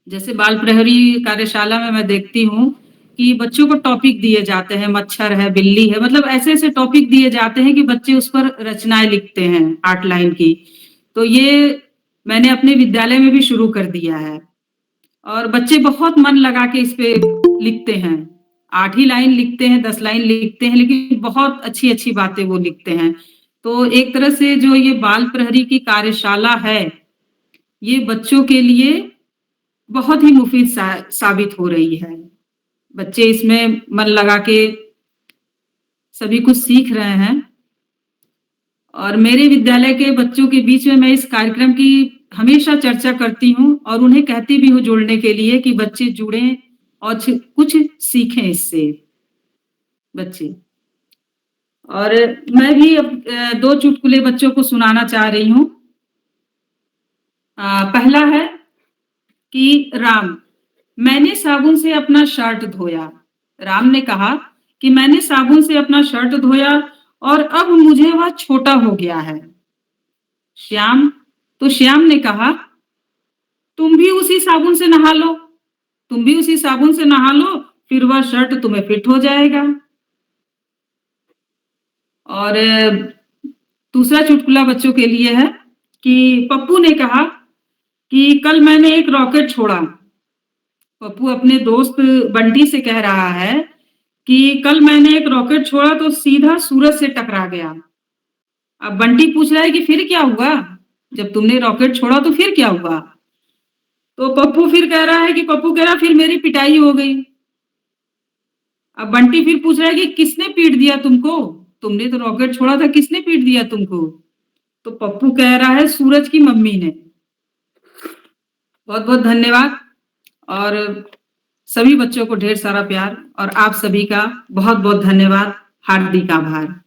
जैसे बाल प्रहरी कार्यशाला में मैं देखती हूँ कि बच्चों को टॉपिक दिए जाते हैं, मच्छर है, बिल्ली है, मतलब ऐसे-ऐसे टॉपिक दिए जाते हैं कि बच्चे उस पर रचनाएँ लिखते हैं 8 लाइन की। तो ये मैंने अपने विद्यालय में भी शुरू कर दिया है और बच्चे बहुत मन लगा के इस पे लिखते हैं। 8 ही लाइन लिखते हैं, 10 लाइन लिखते हैं, लेकिन बहुत अच्छी-अच्छी बातें वो लिखते हैं। तो एक तरह से जो ये बाल प्रहरी की कार्यशाला है, ये बच्चों के लिए बहुत ही मुफ़ीद साबित हो रही है। बच्चे इसमें मन लगा के सभी कुछ सीख रहे हैं और मेरे विद्यालय के बच्चों के बीच में मैं इस कार्यक्रम की हमेशा चर्चा करती हूँ और उन्हें कहती भी हूँ जुड़ने के लिए कि बच्चे जुड़ें और कुछ सीखें इससे बच्चे। और मैं भी अब 2 चुटकुले बच्चों को सुनाना चाह रही हूँ। पहला है कि राम, मैंने साबुन से अपना शर्ट धोया। राम ने कहा कि मैंने साबुन से अपना शर्ट धोया और अब मुझे वह छोटा हो गया है। श्याम ने कहा, तुम भी उसी साबुन से नहा लो, फिर वह शर्ट तुम्हें फिट हो जाएगा। और दूसरा चुटकुला बच्चों के लिए है कि पप्पू ने कहा कि कल मैंने एक रॉकेट छोड़ा। पप्पू अपने दोस्त बंटी से कह रहा है कि कल मैंने एक रॉकेट छोड़ा तो सीधा सूरज से टकरा गया। अब बंटी पूछ रहा है कि फिर क्या हुआ? जब तुमने रॉकेट छोड़ा तो फिर क्या हुआ? तो पप्पू कह रहा फिर मेरी पिटाई हो गई। अब बंटी फिर पूछ रहा है कि किसने पीट दिया तुमको? तुमने तो रॉकेट छोड़ा था, किसने पीट दिया तुमको? तो पप्पू कह रहा है सूरज की मम्मी ने। बहुत बहुत धन्यवाद और सभी बच्चों को ढेर सारा प्यार और आप सभी का बहुत बहुत धन्यवाद, हार्दिक आभार।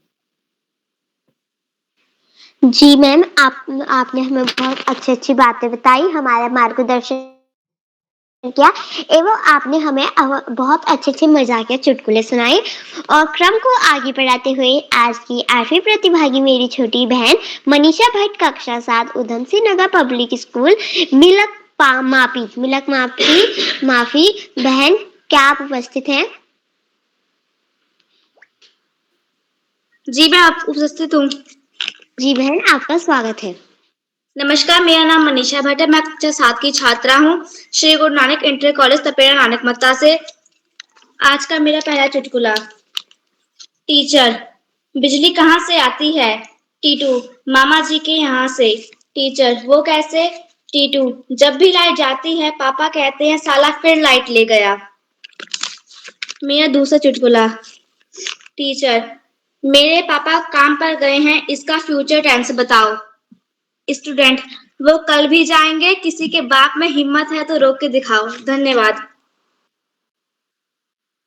जी मैम, आपने हमें बहुत अच्छी बातें बताई, हमारा मार्गदर्शन किया एवं आपने हमें बहुत अच्छे मजाकिया चुटकुले सुनाए। और क्रम को आगे बढ़ाते हुए आज की 8वीं प्रतिभागी मेरी छोटी बहन मनीषा भट्ट कक्षा 7 उधम सिंह नगर पब्लिक स्कूल मिलक माफी बहन, क्या आप उपस्थित हैं? जी मैं आप उपस्थित हूँ। जी बहन, आपका स्वागत है। नमस्कार, मेरा नाम मनीषा भट्ट है। मैं कक्षा 7 की छात्रा हूँ, श्री गुरु नानक इंटर कॉलेज तपेड़ा नानक मत्ता से। आज का मेरा पहला चुटकुला। टीचर, बिजली कहाँ से आती है? टीटू, मामा जी के यहाँ से। टीचर, वो कैसे? टीटू, जब भी लाइट जाती है पापा कहते हैं साला फिर लाइट ले गया। मेरा दूसरा चुटकुला। टीचर, मेरे पापा काम पर गए हैं, इसका फ्यूचर टेंस बताओ। स्टूडेंट, वो कल भी जाएंगे, किसी के बाप में हिम्मत है तो रोक के दिखाओ। धन्यवाद।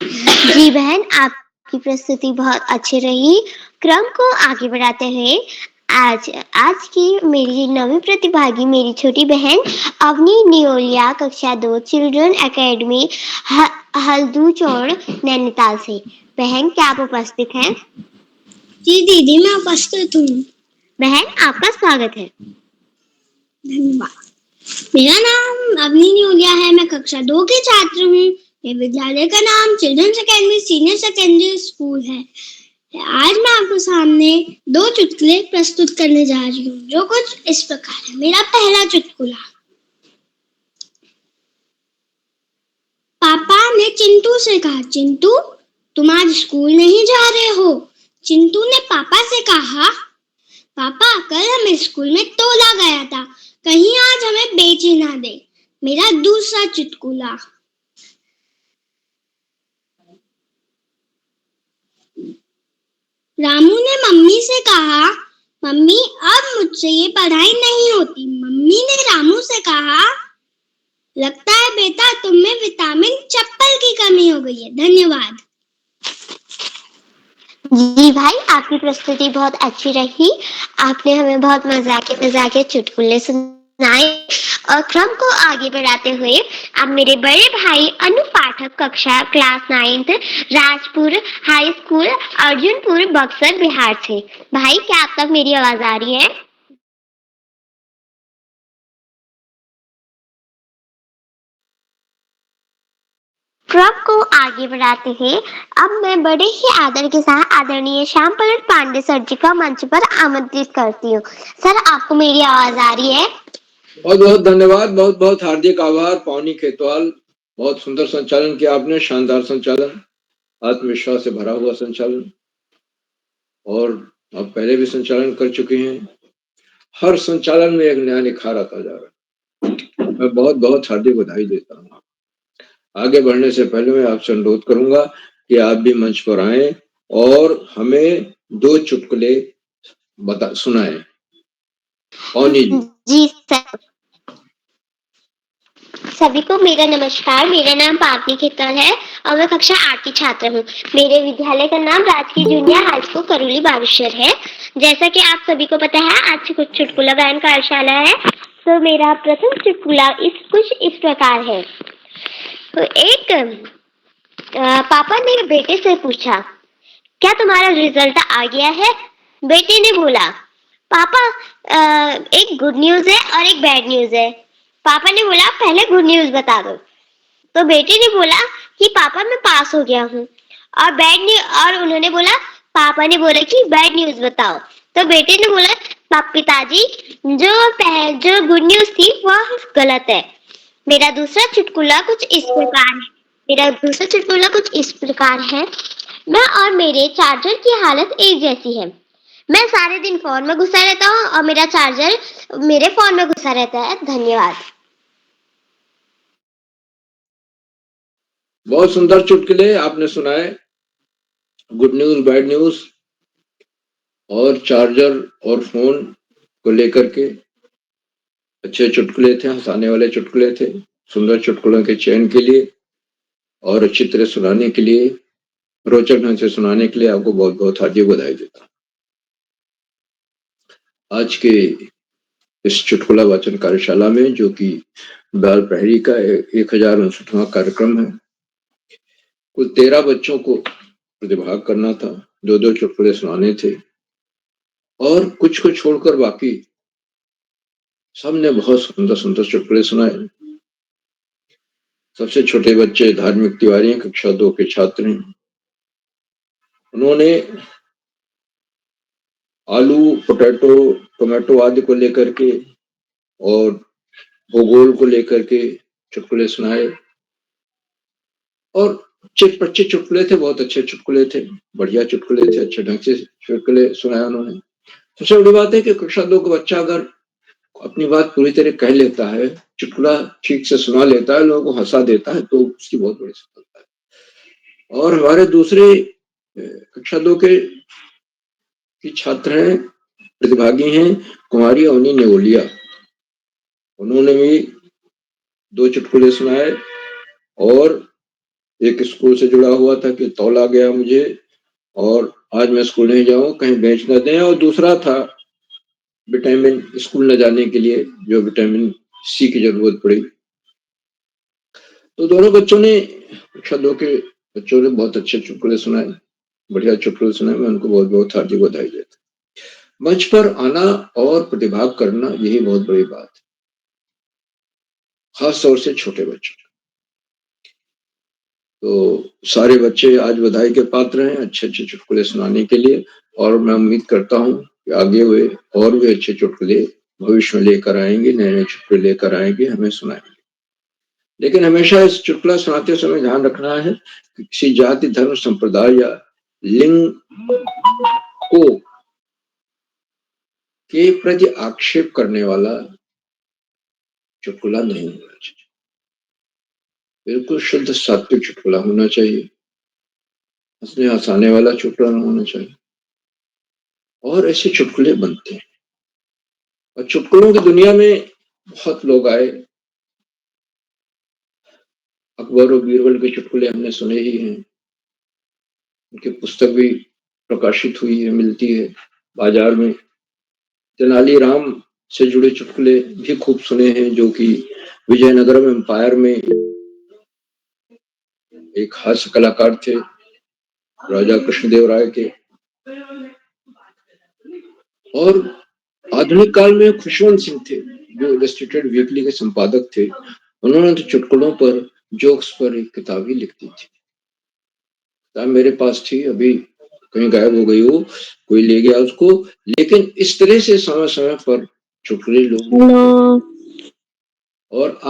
जी बहन, आपकी प्रस्तुति बहुत अच्छी रही। क्रम को आगे बढ़ाते हुए आज की मेरी 9वीं प्रतिभागी मेरी छोटी बहन अवनी नियोलिया कक्षा 2 चिल्ड्रन एकेडमी हल्दूचौड़ नैनीताल से। बहन, क्या आप उपस्थित हैं? जी दीदी, मैं उपस्थित हूँ। बहन, आपका स्वागत है। धन्यवाद। मेरा नाम अवनी नियोलिया है, मैं कक्षा 2 की छात्र हूँ। मेरे विद्यालय का नाम children's academy senior secondary school है। आज मैं आपके सामने 2 चुटकुले प्रस्तुत करने जा रही हूँ, जो कुछ इस प्रकार है। मेरा पहला चुटकुला। पापा ने चिंटू से कहा, चिंटू तुम आज स्कूल नहीं जा रहे हो? चिंटू ने पापा से कहा, पापा कल हमें स्कूल में तोला गया था, कहीं आज हमें बेच ही ना दे। मेरा दूसरा चुटकुला। रामू ने मम्मी से कहा, मम्मी अब मुझसे ये पढ़ाई नहीं होती। मम्मी ने रामू से कहा, लगता है बेटा तुम में विटामिन चप्पल की कमी हो गई है। धन्यवाद। जी भाई, आपकी प्रस्तुति बहुत अच्छी रही। आपने हमें बहुत मजाके चुटकुले सुनाए। और क्रम को आगे बढ़ाते हुए अब मेरे बड़े भाई अनु पाठक कक्षा class 9th Rajpur high school Arjunpur Buxar Bihar से। भाई, क्या आप तक मेरी आवाज आ रही है? क्रम को आगे बढ़ाते हुए अब मैं बड़े ही आदर के साथ आदरणीय श्याम पलट पांडे सर जी का मंच पर आमंत्रित करती हूँ। सर, आपको मेरी आवाज आ रही है? बहुत बहुत धन्यवाद, बहुत बहुत हार्दिक आभार पावनी खेतवाल। बहुत सुंदर संचालन किया आपने, शानदार संचालन, आत्मविश्वास से भरा हुआ संचालन, और आप पहले भी संचालन कर चुके हैं। हर संचालन में एक नया निखार आता जा रहा है। मैं बहुत बहुत हार्दिक बधाई देता हूँ। आगे बढ़ने से पहले मैं आपसे अनुरोध करूंगा कि आप भी मंच पर आए और हमें 2 चुटकुले सुनाएं। पावनी जी। जी सर। सभी को मेरा नमस्कार। मेरा नाम पावनी खेतवाल है और मैं कक्षा 8 की छात्र हूँ। मेरे विद्यालय का नाम राजकीय junior high school Karoli Bageshwar है। जैसा कि आप सभी को पता है, आज कुछ चुटकुला गायन कार्यशाला है। तो मेरा प्रथम चुटकुला कुछ इस प्रकार है। तो एक पापा ने बेटे से पूछा, क्या तुम्हारा रिजल्ट आ गया है? बेटे ने बोला, पापा एक गुड न्यूज है और एक बैड न्यूज है। पापा ने बोला, पहले गुड न्यूज बता दो। तो बेटे ने बोला कि पापा मैं पास हो गया हूँ। और उन्होंने बोला, पापा ने बोला कि बैड न्यूज बताओ। तो बेटे ने बोला, पिताजी जो गुड न्यूज थी वह गलत है। मेरा दूसरा चुटकुला कुछ इस प्रकार है। मैं और मेरे चार्जर की हालत एक जैसी है। मैं सारे दिन फोन में घुसा रहता हूँ और मेरा चार्जर मेरे फोन में घुसा रहता है। धन्यवाद। बहुत सुंदर चुटकुले आपने सुनाए। गुड न्यूज, बैड न्यूज और चार्जर और फोन को लेकर के अच्छे चुटकुले थे, हंसाने वाले चुटकुले थे। सुंदर चुटकुलों के चयन के लिए और अच्छी तरह सुनाने के लिए, रोचक ढंग से सुनाने के लिए आपको बहुत बहुत हार्दिक बधाई देता हूँ। आज के इस चुटकुला वाचन कार्यशाला में, जो कि बाल प्रहरी का 1059वां कार्यक्रम है, कुल 13 बच्चों को प्रतिभाग करना था। 2-2 चुटकुले सुनाने थे और कुछ को छोड़कर बाकी सबने बहुत सुंदर सुंदर चुटकुले सुनाए। सबसे छोटे बच्चे धार्मिक तिवारी हैं, कक्षा 2 के छात्र हैं। उन्होंने आलू, पोटैटो, टोमेटो आदि को लेकर के और भूगोल को लेकर के चुटकुले सुनाए और 25 चुटकुले थे। बहुत अच्छे चुटकुले थे, बढ़िया चुटकुले थे, अच्छे ढंग से चुटकुले सुनाया उन्होंने। सबसे बड़ी बात है कि कक्षा 2 का बच्चा अगर अपनी बात पूरी तरह कह लेता है, चुटकुला ठीक से सुना लेता है, लोगों को हंसा देता है, तो उसकी बहुत बड़ी सफलता है। और हमारे दूसरे कक्षा 2 के छात्र हैं, प्रतिभागी हैं, कुमारी अवनी नेवलिया। उन्होंने भी 2 चुटकुले सुनाए और एक स्कूल से जुड़ा हुआ था कि तौला गया मुझे और आज मैं स्कूल नहीं जाऊं, कहीं बेंच न दें, और दूसरा था विटामिन स्कूल न जाने के लिए, जो विटामिन सी की जरूरत पड़ी। तो दोनों बच्चों ने, कक्षा 2 के बच्चों ने बहुत अच्छे चुटकुले सुनाए, बढ़िया चुटकुले सुनाए। मैं उनको बहुत बहुत हार्दिक बधाई देता। मंच पर आना और प्रतिभाग करना, यही बहुत बड़ी बात है, खास तौर से छोटे बच्चों। तो सारे बच्चे आज बधाई के पात्र हैं अच्छे अच्छे चुटकुले सुनाने के लिए, और मैं उम्मीद करता हूँ कि आगे वे और भी अच्छे चुटकुले भविष्य में लेकर आएंगे, नए नए चुटकुले लेकर आएंगे, हमें सुनाएंगे। लेकिन हमेशा इस चुटकुला सुनाते समय ध्यान रखना है कि किसी जाति, धर्म, संप्रदाय या लिंग को के प्रति आक्षेप करने वाला चुटकुला नहीं होना चाहिए। बिल्कुल शुद्ध सात्विक चुटकुला होना चाहिए, हंसने हंसाने वाला चुटकुला होना चाहिए, और ऐसे चुटकुले बनते हैं। और चुटकुलों की दुनिया में बहुत लोग आए। अकबर और बीरबल के चुटकुले हमने सुने ही हैं, उनकी पुस्तक भी प्रकाशित हुई है, मिलती है बाजार में। तेनालीराम से जुड़े चुटकुले भी खूब सुने हैं, जो कि विजयनगरम एम्पायर में एक हास्य कलाकार थे, राजा कृष्णदेव राय के। और आधुनिक काल में खुशवंत सिंह थे, जो इलस्ट्रेटेड वीकली के संपादक थे। उन्होंने तो चुटकुलों पर जोक्स पर एक किताब ही लिखती थी। किताब मेरे पास थी, अभी कहीं गायब हो गई हो, कोई ले गया उसको। लेकिन इस तरह से समय समय पर चुटकुले लोग और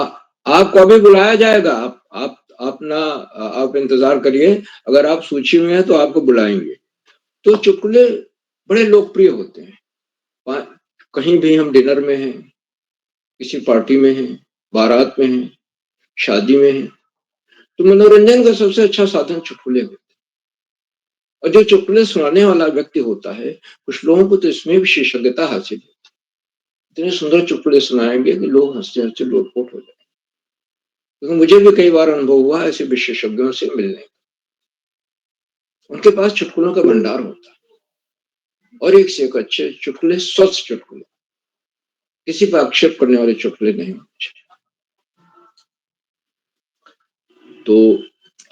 आपको अभी बुलाया जाएगा। आप इंतजार करिए, अगर आप सूची में हैं तो आपको बुलाएंगे। तो चुटकुले बड़े लोकप्रिय होते हैं। कहीं भी हम डिनर में हैं, किसी पार्टी में हैं, बारात में हैं, शादी में हैं, तो मनोरंजन का सबसे अच्छा साधन चुटकुले होते हैं। और जो चुटकुले सुनाने वाला व्यक्ति होता है, कुछ लोगों को तो इसमें विशेषज्ञता हासिल है। इतने सुंदर चुटकुले सुनाएंगे कि लोग हंसते हंसते लोटपोट हो जाए। क्योंकि मुझे भी कई बार अनुभव हुआ ऐसे विशेषज्ञों से मिलने का। उनके पास चुटकुलों का भंडार होता है और एक से एक अच्छे चुटकुले, स्वच्छ चुटकुले, किसी पर आक्षेप करने वाले चुटकुले नहीं होते। तो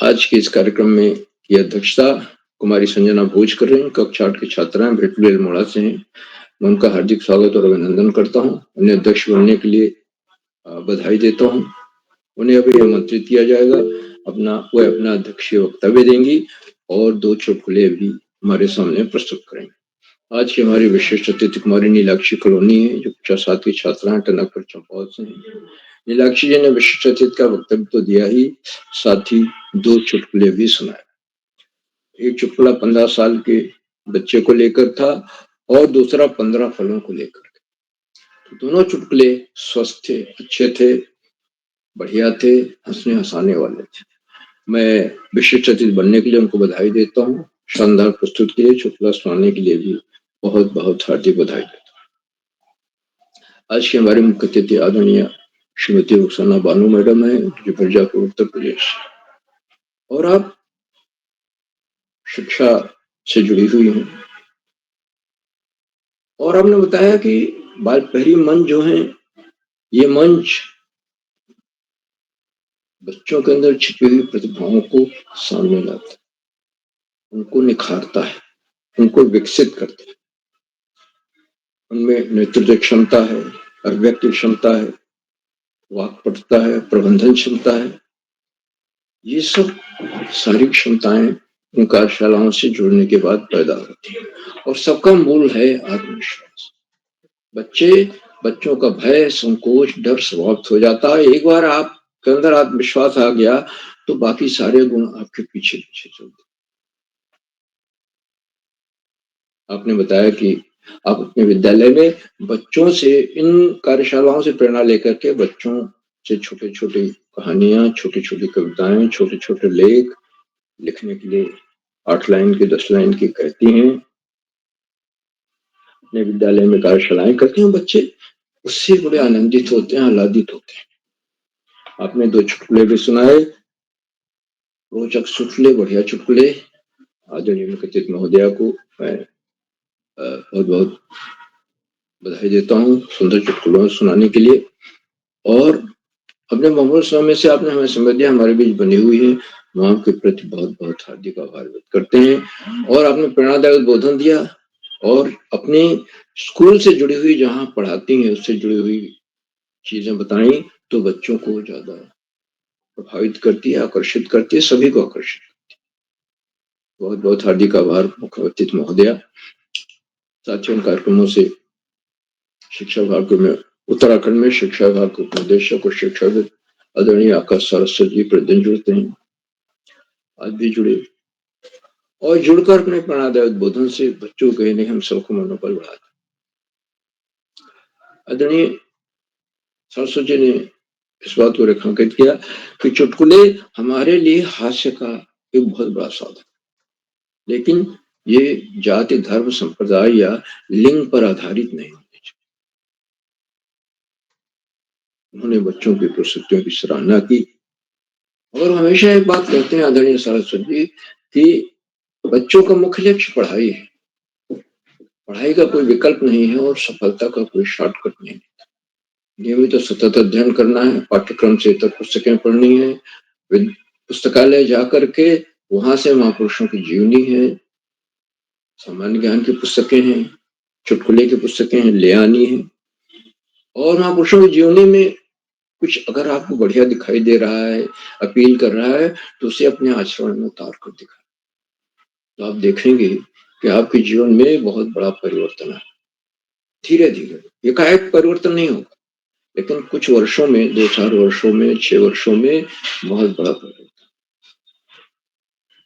आज के इस कार्यक्रम में की अध्यक्षता कुमारी संजना भोज कर रही हैं। कक्षा 8 की छात्राएं भेटुल अल्मोड़ा से हैं। मैं उनका हार्दिक स्वागत और अभिनंदन करता हूँ। उन्हें अध्यक्ष बनने के लिए बधाई देता हूँ। उन्हें अभी आमंत्रित किया जाएगा। वह अपना अध्यक्षीय वक्तव्य देंगी और 2 चुटकुले भी हमारे सामने प्रस्तुत करेंगे। आज की हमारी विशिष्ट अतिथि कुमारी नीलाक्षी कॉलोनी है, जो कक्षा 7 की छात्रा है, टनकपुर चंपावत से हैं। नीलाक्षी जी ने विशिष्ट अतिथि का वक्तव्य तो दिया ही, साथ ही 2 चुटकुले भी सुनाए। एक चुटकुला 15 साल के बच्चे को लेकर था और दूसरा 15 फलों को लेकर। तो दोनों चुटकुले स्वस्थ थे, अच्छे थे, बढ़िया थे, हंसने हंसाने वाले थे। मैं विशिष्ट अतिथि बनने के लिए उनको बधाई देता हूँ। शानदार प्रस्तुत के लिए, चुटकुला सुनाने के लिए भी बहुत बहुत हार्दिक बधाई देता हूँ। आज की हमारे मुख्य अतिथि आदरणीय श्रीमती रुखसाना बानो मैडम है, जो मिर्जापुर उत्तर प्रदेश, और आप शिक्षा से जुड़ी हुई हैं। और आपने बताया कि बाल प्रहरी मंच जो है, ये मंच बच्चों के अंदर छिपी हुई प्रतिभाओं को सामने लाता है, उनको निखारता है, उनको विकसित करता है। उनमें नेतृत्व क्षमता है, अभिव्यक्ति क्षमता है, वाक्पटुता है, प्रबंधन क्षमता है। ये सब सारी क्षमताएं इन कार्यशालाओं से जुड़ने के बाद पैदा होती है और सबका मूल है आत्मविश्वास। बच्चों का भय, संकोच, डर समाप्त हो जाता है। एक बार आपके अंदर आत्मविश्वास आ गया तो बाकी सारे गुण आपके पीछे पीछे चलते। आपने बताया कि आप अपने विद्यालय में बच्चों से, इन कार्यशालाओं से प्रेरणा लेकर के बच्चों से छोटे छोटे कहानियां, छोटी छोटी कविताएं, छोटे छोटे लेख लिखने के लिए 8 लाइन की, 10 लाइन की कहती हैं। अपने विद्यालय में कार्यशालाएं करते हैं, बच्चे उससे बड़े आनंदित होते हैं, आह्लादित होते हैं। आपने 2 चुटकुले भी सुनाए, रोचक चुटकुले, बढ़िया चुटकुले। आदरणीय मुख्य अतिथि महोदया को मैं बहुत बहुत बधाई देता हूँ सुंदर चुटकुलों सुनाने के लिए। और अपने मामूल समय से आपने हमें समय दिया, हमारे बीच बनी हुई है, हम आपके प्रति बहुत बहुत हार्दिक आभार व्यक्त करते हैं। और आपने प्रेरणादायक उद्बोधन दिया और अपने स्कूल से जुड़ी हुई, जहाँ पढ़ाती हैं उससे जुड़ी हुई चीजें बताई, तो बच्चों को ज्यादा प्रभावित करती है, आकर्षित करती है, सभी को आकर्षित करती है। बहुत बहुत हार्दिक आभार मुख्य अतिथि महोदया। साथियों, कार्यक्रमों से शिक्षा विभाग में, उत्तराखंड में शिक्षा विभाग के उपनिदेशक और शिक्षाविद आदरणीय आकाश सरस्वती जी प्रतिदिन जुड़ते हैं, आज भी जुड़े और जुड़कर अपने प्रेरणादायक उद्बोधन से बच्चों के नहीं, हम सबको मनोबल बढ़ाते। आदरणीय सरस्वती जी ने इस बात को रेखांकित किया कि चुटकुले हमारे लिए हास्य का एक बहुत बड़ा साधन, लेकिन ये जाति, धर्म, संप्रदाय या लिंग पर आधारित नहीं होने चाहिए। उन्होंने बच्चों की प्रस्तुतियों की सराहना की और हमेशा एक बात कहते हैं आदरणीय सरस्वती जी कि बच्चों का मुख्य लक्ष्य पढ़ाई है, पढ़ाई का कोई विकल्प नहीं है और सफलता का कोई शॉर्टकट नहीं है। नियमित तो सतत अध्ययन करना है, पाठ्यक्रम से इतर पुस्तकें पढ़नी है, पुस्तकालय जाकर के वहां से महापुरुषों की जीवनी है, सामान्य ज्ञान की पुस्तकें हैं, चुटकुले की पुस्तकें हैं, ले आनी है। और महापुरुषों की जीवनी में कुछ अगर आपको बढ़िया दिखाई दे रहा है, अपील कर रहा है, तो उसे अपने आचरण में उतार कर दिखाएं। तो आप देखेंगे कि आपके जीवन में बहुत बड़ा परिवर्तन है। धीरे-धीरे एकाएक परिवर्तन नहीं होगा, लेकिन कुछ वर्षों में, 2-4 वर्षों में, 6 वर्षों में बहुत बड़ा परिवर्तन।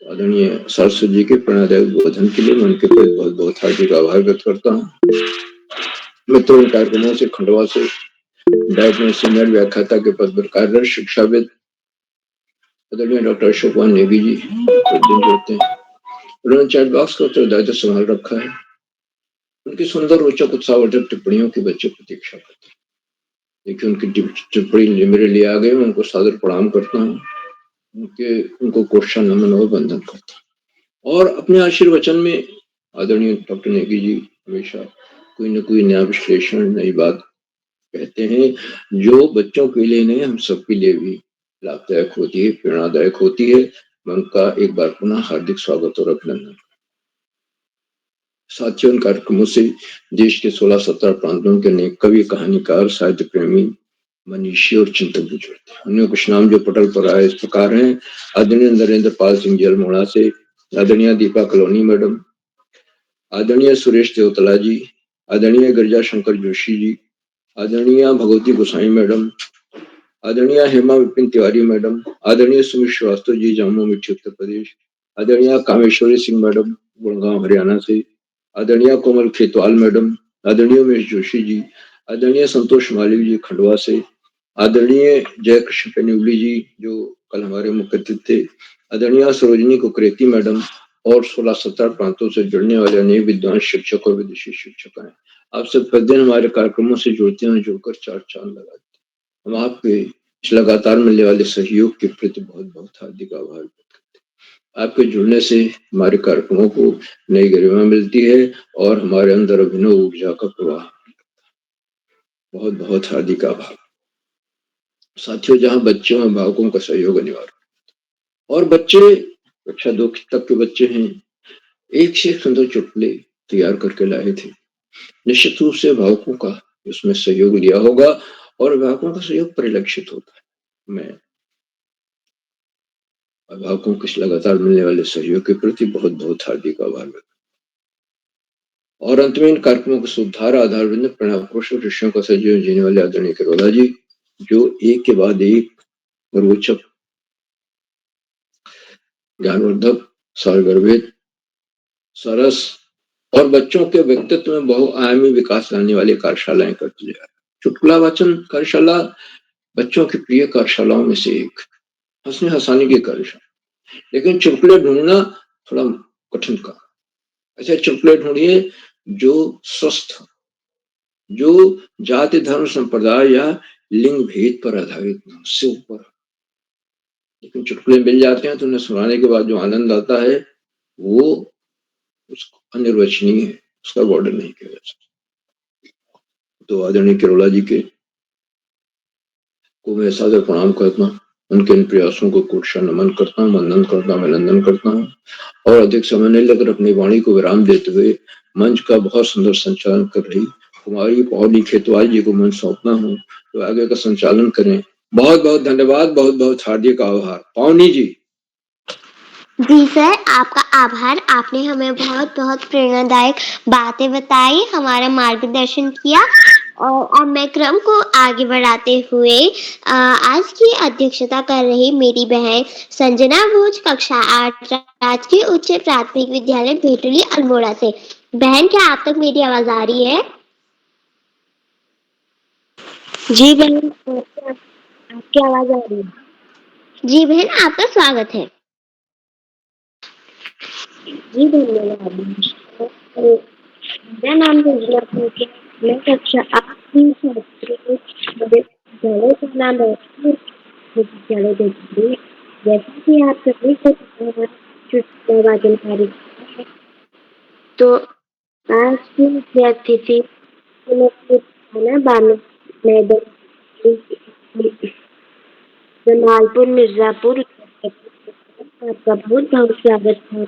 आदरणीय सरस्वती जी के प्रेरणादायक बोधन के लिए मैं उनके प्रति बहुत-बहुत हार्दिक आभार व्यक्त करता हूँ। मित्रों, इन कार्यक्रमों से खंडवा से डाइट में सीनियर व्याख्याता के पद पर कार्यरत शिक्षाविद आदरणीय डॉक्टर अशोक कुमार नेगी जी प्रतिदिन जुड़ते हैं। उन्होंने चैट बॉक्स का उत्तरदायित्व संभाल रखा है। उनकी सुंदर, रोचक, उत्साहवर्धक टिप्पणियों की बच्चे प्रतीक्षा करते हैं। देखिए, उनकी टिप्पणी मेरे लिए आ गई, मैं उनको सादर प्रणाम करता हूँ। उनको कोष्ठा नमन और वंदन करता हूँ। और अपने आशीर्वचन में आदरणीय डॉक्टर नेगी जी हमेशा कोई न कोई नया विश्लेषण, नई बात कहते हैं, जो बच्चों के लिए नहीं, हम सबके लिए भी लाभदायक होती है, प्रेरणादायक होती है। मैं उनका एक बार पुनः हार्दिक स्वागत और अभिनंदन। साथियों, इन कार्यक्रमों से देश के 16-17 प्रांतों के अनेक कवि, कहानीकार, साहित्य प्रेमी, मनीषी और चिंतक भी जुड़ते हैं। अन्य कुछ नाम जो पटल पर आए इस प्रकार हैं: आदरणीय नरेंद्र पाल सिंह जी अल्मोड़ा से, आदरणीय दीपा कलोनी मैडम, आदरणीय सुरेश देवतला जी, आदरणीय गिरिजा शंकर जोशी जी, आदरणीय भगवती गोसाई मैडम, आदरणीय हेमा विपिन तिवारी मैडम, आदरणीय सुमित श्रीवास्तव जी, जम्मू मिट्टी उत्तर प्रदेश, आदरणीय कामेश्वरी सिंह मैडम गुड़गांव हरियाणा से, आदरणीय कोमल खेतवाल मैडम, आदरणीय उमेश जोशी जी, आदरणीय संतोष मालिक जी खंडवा से, आदरणीय जय कृष्ण पेनुवली जी जो कल हमारे मुख्य अतिथि थे, आदरणीय सरोजिनी कुकरेती मैडम और 16-17 प्रांतों से जुड़ने वाले अनेक विद्वान शिक्षक और विदेशी शिक्षक हैं। आप सब प्रतिदिन हमारे कार्यक्रमों से जुड़ते हैं, जुड़कर 4 चांद लगाते हैं। हम आपके इस लगातार मिलने वाले सहयोग के प्रति बहुत-बहुत हार्दिक आभार व्यक्त करते हैं। आपके जुड़ने से हमारे कार्यक्रमों को नई गरिमा मिलती है और हमारे अंदर अभिनव ऊर्जा का प्रवाह। बहुत-बहुत हार्दिक आभार। साथियों, जहाँ बच्चों और अभिभावकों का सहयोग अनिवार्य और बच्चे कक्षा 2 तक के बच्चे हैं, एक से एक सुंदर चुटकुले तैयार करके लाए थे। निश्चित रूप से अभिभावकों का उसमें सहयोग लिया होगा और अभिभावकों का सहयोग परिलक्षित होता है। मैं अभिभावकों के इस लगातार मिलने वाले सहयोग के प्रति बहुत-बहुत हार्दिक आभार व्यक्त। और अंत में इन कार्यक्रमों को सुधार आधार बिंदु प्रणव विषयों का सहयोग जीने वाले आदरणीय करोला जी, जो एक के बाद एक रोचक, ज्ञानवर्धक, सारगर्भित, सरस और बच्चों के व्यक्तित्व में बहुआयामी विकास लाने वाली कार्यशालाएं करते जा रहे हैं। चुटकुला वाचन कार्यशाला बच्चों की प्रिय कार्यशालाओं में से एक, हंसने हंसाने की कार्यशाला, लेकिन चुटकुले ढूंढना थोड़ा कठिन काम। ऐसे चुटकुले ढूंढिए जो स्वस्थ, जो जाति, धर्म, संप्रदाय या लिंग भेद पर आधारित न, उससे ऊपर। लेकिन चुटकुले मिल जाते हैं तो उन्हें सुनाने के बाद जो आनंद आता है वो उसको अनिर्वचनीय है, उसका वर्णन नहीं किया जा सकता। तो आदरणीय करोला जी के को मैं सादर प्रणाम करता हूँ, उनके इन प्रयासों को कोटशा नमन करता हूँ, वंदन करता हूँ, अभिनंदन करता हूँ और अधिक समय नहीं लेकर अपनी वाणी को विराम देते हुए मंच का बहुत सुंदर संचालन कर रही कुमारी पौनी खेतवाल जी को मैं सौंपना हूँ, तो आगे का संचालन करें। बहुत-बहुत धन्यवाद, बहुत-बहुत हार्दिक आभार। पौनी जी। जी सर, आपका आभार। आपने हमें बहुत-बहुत प्रेरणादायक बातें बताई, हमारा मार्गदर्शन किया और अब मैं क्रम को आगे बढ़ाते हुए आज की अध्यक्षता कर रही मेरी बहन संजना भोज, कक्षा 8, राजकीय उच्च प्राथमिक विद्यालय भेटुली अल्मोड़ा से। बहन, क्या आप तक मेरी आवाज आ रही है? जी बहन, आपकी आवाज आ रही है। जी बहन, आपका स्वागत है। जी धन्यवाद। मेरा नाम संजना भोज है, मैं कक्षा 8 की छात्री हूँ। मेरे विद्यालय का नाम विद्यालय भेटुली। जैसा कि आप सभी को पता है, चुटकुला वाचन कार्यक्रम है, तो आज की मुख्य अतिथि जमालपुर मिर्जापुर, आपका बहुत बहुत स्वागत है।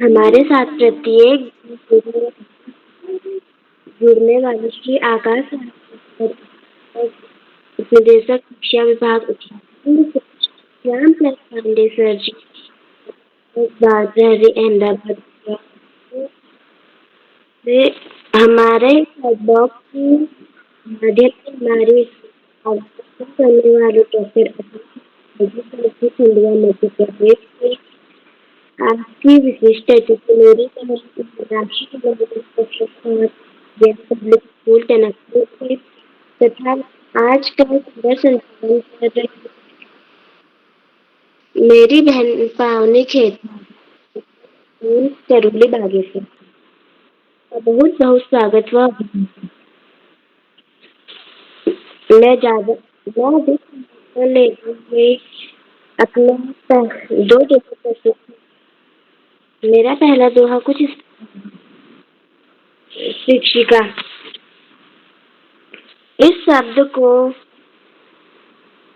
हमारे साथ प्रत्येक जुड़ने वाले श्री आकाश उपनिदेशक शिक्षा विभाग उत्तराखंड श्याम प्रसाद पांडे सर जी, बाल प्रहरी अहमदाबाद से हमारे ब्लॉग के माध्यम से हमारे अवसर करने वाले डॉक्टर खंडवा मध्य प्रदेश से आपकी विशिष्ट अतिथि मेरी राशि पब्लिक स्कूल टनकपुर से तथा आज का सुंदर संचालन कर रही मेरी बहन पावनी खेत करूली बागे से बहुत बहुत स्वागत व मैं अपना दो प्रस्तुत। मेरा पहला दोहा कुछ इस शिक्षिका। इस शब्द को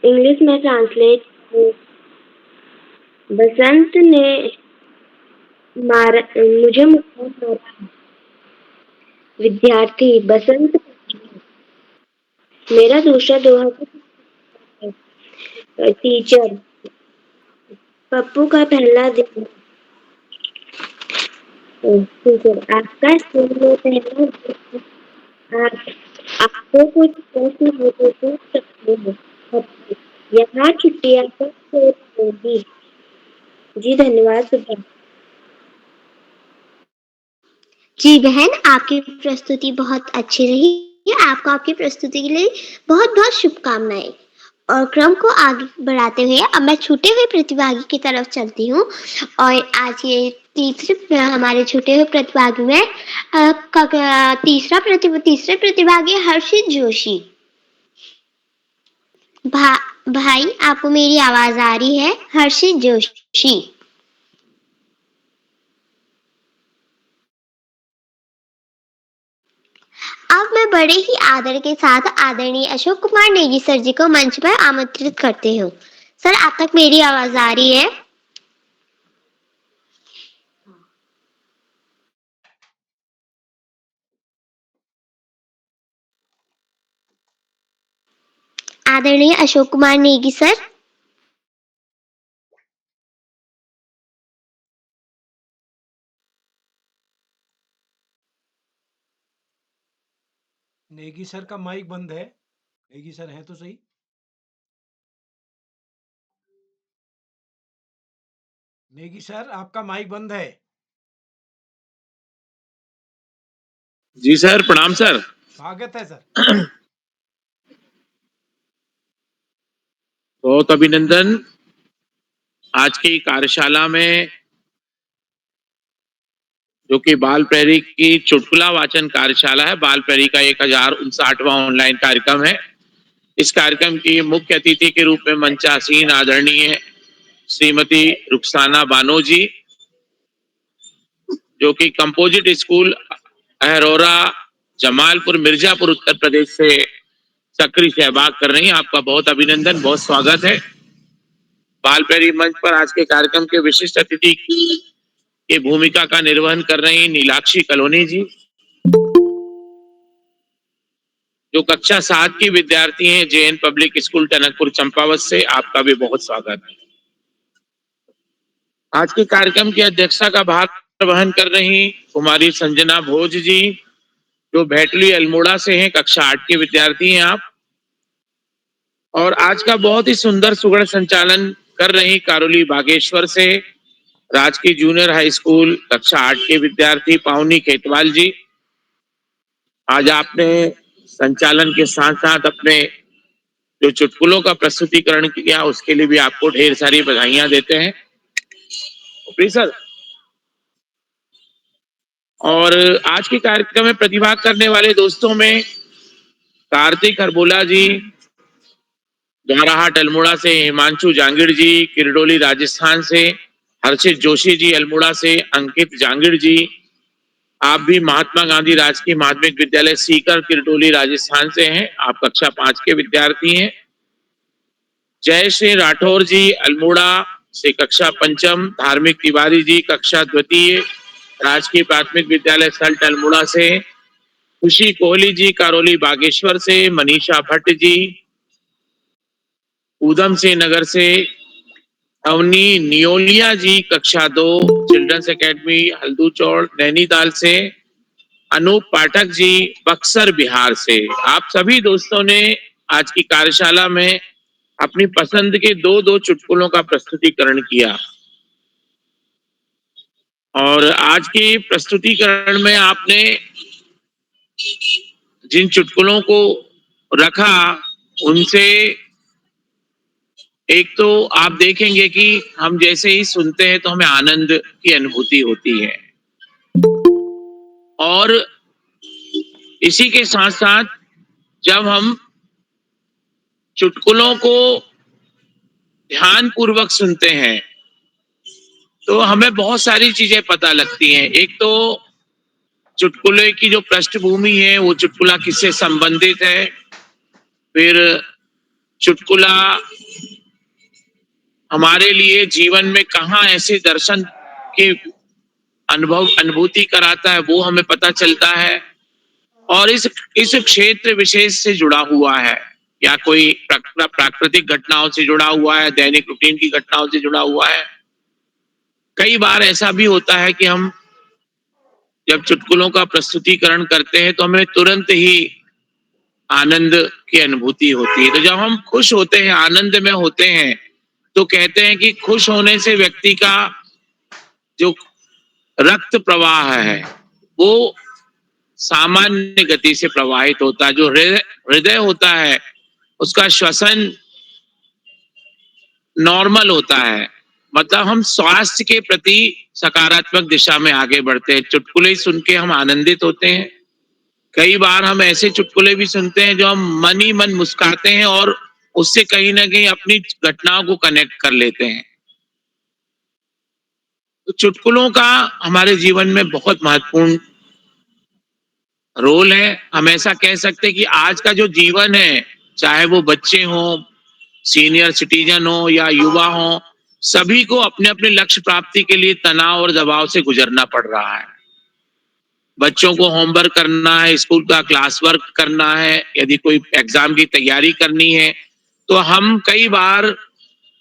इंग्लिश में ट्रांसलेट बसंत ने मुझे मारा। विद्यार्थी बसंत। मेरा दूसरा दोहा टीचर। पप्पू का पहला दिन। टीचर आपका स्कूल में पहला दिन। आपको कुछ प्रश्न हो तो पूछ सकते हो। यहाँ छुट्टियाँ कब होगी? जी धन्यवाद सुबह। जी बहन, आपकी प्रस्तुति बहुत अच्छी रही। आपको आपकी प्रस्तुति के लिए बहुत बहुत शुभकामनाएं। और क्रम को आगे बढ़ाते हुए अब मैं छूटे हुए प्रतिभागी की तरफ चलती हूँ। और आज ये तीसरे हमारे छूटे हुए प्रतिभागी में तीसरे प्रतिभागी हर्षित जोशी। भाई आपको मेरी आवाज आ रही है? हर्षित जोशी। अब मैं बड़े ही आदर के साथ आदरणीय अशोक कुमार नेगी सर जी को मंच पर आमंत्रित करती हूँ। सर, आप तक मेरी आवाज आ रही है? आदरणीय अशोक कुमार नेगी सर। नेगी सर का माइक बंद है। नेगी सर हैं तो सही। नेगी सर, आपका माइक बंद है। जी सर, प्रणाम सर। स्वागत है सर। बहुत अभिनंदन। आज की कार्यशाला में जो कि बाल प्रहरी की चुटकुला वाचन कार्यशाला है, बाल प्रहरी का 1059वां ऑनलाइन कार्यक्रम है। इस कार्यक्रम की मुख्य अतिथि के रूप में मंचासीन आदरणीय श्रीमती रुखसाना बानो जी, जो कि कंपोजिट स्कूल अहरोरा जमालपुर मिर्जापुर उत्तर प्रदेश से सक्रिय सहभाग कर रही हैं। आपका बहुत अभिनंदन, बहुत स्वागत है। बाल प्रहरी मंच पर आज के कार्यक्रम के विशिष्ट अतिथि की भूमिका का निर्वहन कर रही नीलाक्षी कलोनी जी, जो कक्षा 7 की विद्यार्थी हैं JN public school Tanakpur Champawat से। आपका भी बहुत स्वागत है। आज के कार्यक्रम की अध्यक्षता का भार वहन कर रही कुमारी संजना भोज जी, जो भैटली अल्मोड़ा से हैं, कक्षा 8 की विद्यार्थी हैं आप। और आज का बहुत ही सुंदर सुगढ़ संचालन कर रही कारोली बागेश्वर से राजकीय जूनियर हाई स्कूल कक्षा 8 के विद्यार्थी पावनी खेतवाल जी। आज आपने संचालन के साथ साथ अपने जो चुटकुलों का प्रस्तुतिकरण किया, उसके लिए भी आपको ढेर सारी बधाइयां देते हैं सर। और आज के कार्यक्रम में प्रतिभाग करने वाले दोस्तों में कार्तिक हरबोला जी द्वाराहाट अल्मोड़ा से, हिमांशु जांगिड़ जी किरडोली राजस्थान से, हर्षित जोशी जी अल्मोड़ा से, अंकित जांगिड़ जी, आप भी महात्मा गांधी राजकीय माध्यमिक विद्यालय सीकर किरडोली राजस्थान से हैं। आप कक्षा 5 के विद्यार्थी हैं। जय श्री राठौर जी अल्मोड़ा से कक्षा 5, धार्मिक तिवारी जी कक्षा 2 राजकीय प्राथमिक विद्यालय सल्ट अल्मोड़ा से, खुशी कोहली जी करौली बागेश्वर से, मनीषा भट्ट जी ऊधम सिंह नगर से, अवनी नियोलिया जी कक्षा 2 चिल्ड्रंस एकेडमी हल्दूचौड़ नैनीताल से, अनूप पाठक जी बक्सर बिहार से। आप सभी दोस्तों ने आज की कार्यशाला में अपनी पसंद के दो चुटकुलों का प्रस्तुतिकरण किया और आज के प्रस्तुतिकरण में आपने जिन चुटकुलों को रखा उनसे एक तो आप देखेंगे कि हम जैसे ही सुनते हैं तो हमें आनंद की अनुभूति होती है और इसी के साथ साथ जब हम चुटकुलों को ध्यान पूर्वक सुनते हैं तो हमें बहुत सारी चीजें पता लगती हैं। एक तो चुटकुले की जो पृष्ठभूमि है वो चुटकुला किससे संबंधित है, फिर चुटकुला हमारे लिए जीवन में कहाँ ऐसे दर्शन के अनुभूति कराता है वो हमें पता चलता है और इस क्षेत्र विशेष से जुड़ा हुआ है या कोई प्राकृतिक घटनाओं से जुड़ा हुआ है, दैनिक रूटीन की घटनाओं से जुड़ा हुआ है। कई बार ऐसा भी होता है कि हम जब चुटकुलों का प्रस्तुतिकरण करते हैं तो हमें तुरंत ही आनंद की अनुभूति होती है। तो जब हम खुश होते हैं, आनंद में होते हैं, तो कहते हैं कि खुश होने से व्यक्ति का जो रक्त प्रवाह है वो सामान्य गति से प्रवाहित होता है। जो हृदय होता है उसका श्वसन नॉर्मल होता है, मतलब हम स्वास्थ्य के प्रति सकारात्मक दिशा में आगे बढ़ते हैं। चुटकुले सुन के हम आनंदित होते हैं। कई बार हम ऐसे चुटकुले भी सुनते हैं जो हम मन ही मन मुस्कुराते हैं और उससे कहीं ना कहीं अपनी घटनाओं को कनेक्ट कर लेते हैं। तो चुटकुलों का हमारे जीवन में बहुत महत्वपूर्ण रोल है। हम ऐसा कह सकते हैं कि आज का जो जीवन है, चाहे वो बच्चे हों, सीनियर सिटीजन हो या युवा हो, सभी को अपने अपने लक्ष्य प्राप्ति के लिए तनाव और दबाव से गुजरना पड़ रहा है। बच्चों को होमवर्क करना है, स्कूल का क्लास वर्क करना है, यदि कोई एग्जाम की तैयारी करनी है तो हम कई बार